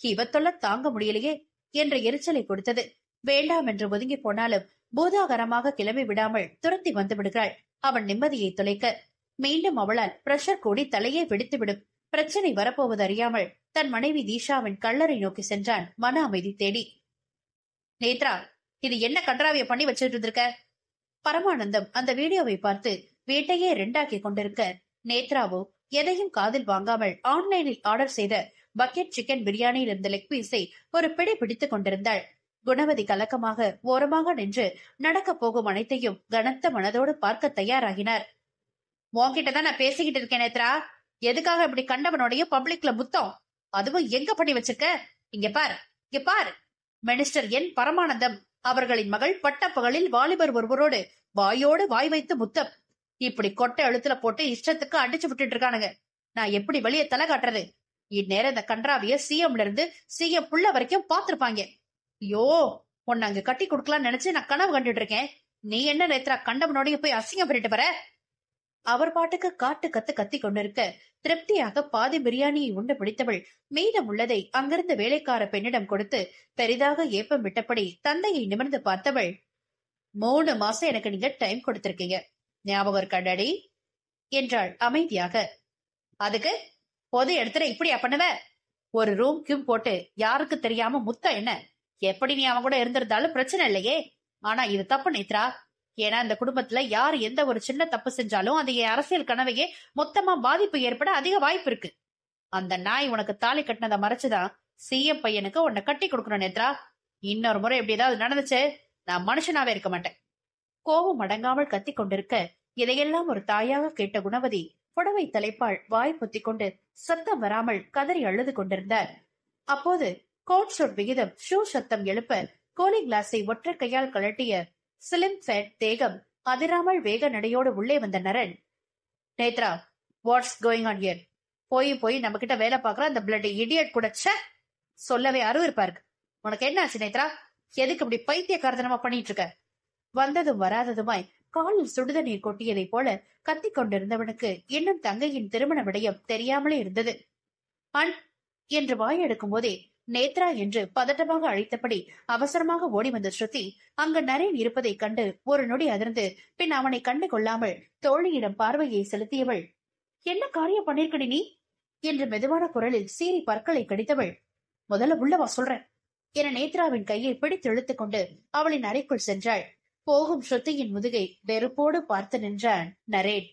இவத்தொல்ல தாங்க முடியலையே என்ற எரிச்சலை கொடுத்தது. வேண்டாம் என்று ஒதுங்கி போனாலும் பூதாகரமாக கிளம்பி விடாமல் துரத்தி வந்து விடுகிறாள். அவன் நிம்மதியை தொலைக்க மீண்டும் அவளால் பிரஷர் கூடி தலையே வெடித்துவிடும். பிரச்சனை வரப்போவது அறியாமல் தன் மனைவி தீஷாவின் கல்லறை நோக்கி சென்றான் மன அமைதி தேடி. நேத்ரா, இது என்ன கன்றாவிய பண்ணி வச்சிட்டு இருக்க? பரமானந்தம் அந்த வீடியோவை பார்த்து வீட்டையே 2ஆக்கி கொண்டிருக்க, நேத்ராவோ எதையும் காதில் வாங்காமல் ஆன்லைனில் ஆர்டர் செய்த பக்கெட் சிக்கன் பிரியாணியில் இருந்த லெக் பீஸை ஒரு பிடி பிடித்துக் கொண்டிருந்தாள். குணவதி கலக்கமாக ஓரமாக நின்று நடக்க போகும் அனைத்தையும் கனத்த மனதோடு பார்க்க தயாராகினார். உன்கிட்டதான் நான் பேசிக்கிட்டு இருக்கேன் நேத்ரா, எதுக்காக இப்படி கண்டவனோடைய பப்ளிக்ல முத்தம், அதுவும் எங்க பண்ணி வச்சிருக்க? இங்க பார் மினிஸ்டர் என் பரமானந்தம் அவர்களின் மகள் பட்டப்பகலில் வாலிபர் ஒருவரோடு வாயோடு வாய் வைத்து முத்தம். இப்படி கொட்டை எழுத்துல போட்டு இஷ்டத்துக்கு அடிச்சு விட்டுட்டு இருக்கானுங்க. நான் எப்படி வெளியே தலை காட்டுறது? இந்நேரம் இந்த கன்றாவிய சிஎம்ல இருந்து சிஎம் புள்ள வரைக்கும் பாத்துருப்பாங்க. ஐயோ, உன்னை அங்க கட்டி கொடுக்கலாம்னு நினைச்சு நான் கனவு கண்டுட்டு இருக்கேன். நீ என்ன நேத்ரா கண்டவனோடைய போய் அசிங்கம் பண்ணிட்டு வர? அவர் பாட்டுக்கு காட்டு கத்து கத்தி கொண்டிருக்க திருப்தியாக பாதி பிரியாணியை உண்டு பிடித்தவள் மீதம் உள்ளதை அங்கிருந்த வேலைக்கார பெண்ணிடம் கொடுத்து பெரிதாக ஏப்பம் விட்டபடி தந்தையை நிமிர்ந்து பார்த்தவள், 3 மாசம் எனக்கு நீங்க டைம் கொடுத்திருக்கீங்க, ஞாபகம் இருக்காடி என்றாள் அமைதியாக. அதுக்கு பொது இடத்துல இப்படியா பண்ணுவ? ஒரு ரூம்க்கும் போட்டு யாருக்கு தெரியாம முத்தம் என்ன? எப்படி நீ அவன் கூட இருந்திருந்தாலும் பிரச்சனை இல்லையே. ஆனா இது தப்பு நேத்ரா. ஏன்னா இந்த குடும்பத்துல யார் எந்த ஒரு சின்ன தப்பு செஞ்சாலும் அது என் அரசியல் கனவையே மொத்தமா பாதிப்பு ஏற்பட அதிக வாய்ப்பு இருக்கு. அந்த நாய் உனக்கு தாலி கட்டினதை மறைச்சுதான் சிஎம் பையனுக்கு உன்னை கட்டி கொடுக்கணும் நேத்ரா. இன்னொரு முறை எப்படி ஏதாவது நடந்துச்சு, நான் மனுஷனாவே இருக்க மாட்டேன். கோபம் அடங்காமல் கத்தி கொண்டிருக்க இதையெல்லாம் ஒரு தாயாக கேட்ட குணவதி புடவை தலைப்பாள் வாய் பொத்திக் கொண்டு சத்தம் வராமல் கதறி அழுது கொண்டிருந்தார். அப்போது கோட் ஷூட் விகிதம் ஷூ சத்தம் எழுப்ப கோலி கிளாஸை ஒற்றை கையால் கழட்டிய ஸ்லிம் ஃபேட் தேகம் அதிராமல் வேக நடையோடு உள்ளே வந்த Naran, Nethra, what's going on here? போய் போய் நம்ம கிட்ட வேலை பாக்குற அந்த பிளட் இடியட் கூட சொல்லவே அருவருப்பா இருக்கு. உனக்கு என்ன ஆச்சு நேத்ரா? எதுக்கு இப்படி பைத்தியக்காரத்தனமா பண்ணிட்டு இருக்க? வந்ததும் வராததுமாய் காலில் சுடுதண்ணீர் கொட்டியதை போல கத்திக் கொண்டிருந்தவனுக்கு இன்னும் தங்கையின் திருமண விடயம் தெரியாமலே இருந்தது. அன் என்று வாய் எடுக்கும் போதே நேத்ரா என்று பதட்டமாக அழைத்தபடி அவசரமாக ஓடி வந்த ஸ்ருதி அங்கு நரேன் இருப்பதை கண்டு ஒரு நொடி அதிர்ந்து பின் அவனை கண்டு கொள்ளாமல் தோழியிடம் பார்வையை செலுத்தியவள், என்ன காரியம் பண்ணிருக்கடி நீ என்று மெதுவான குரலில் சீறி பற்களை கடித்தவள், முதல்ல உள்ளவா சொல்றேன் என நேத்ராவின் கையை பிடித்து இழுத்துக் கொண்டு அவளின் அறைக்குள் சென்றாள். போகும் ஸ்ருதியின் முதுகை வெறுப்போடு பார்த்து நின்றான் நரேன்.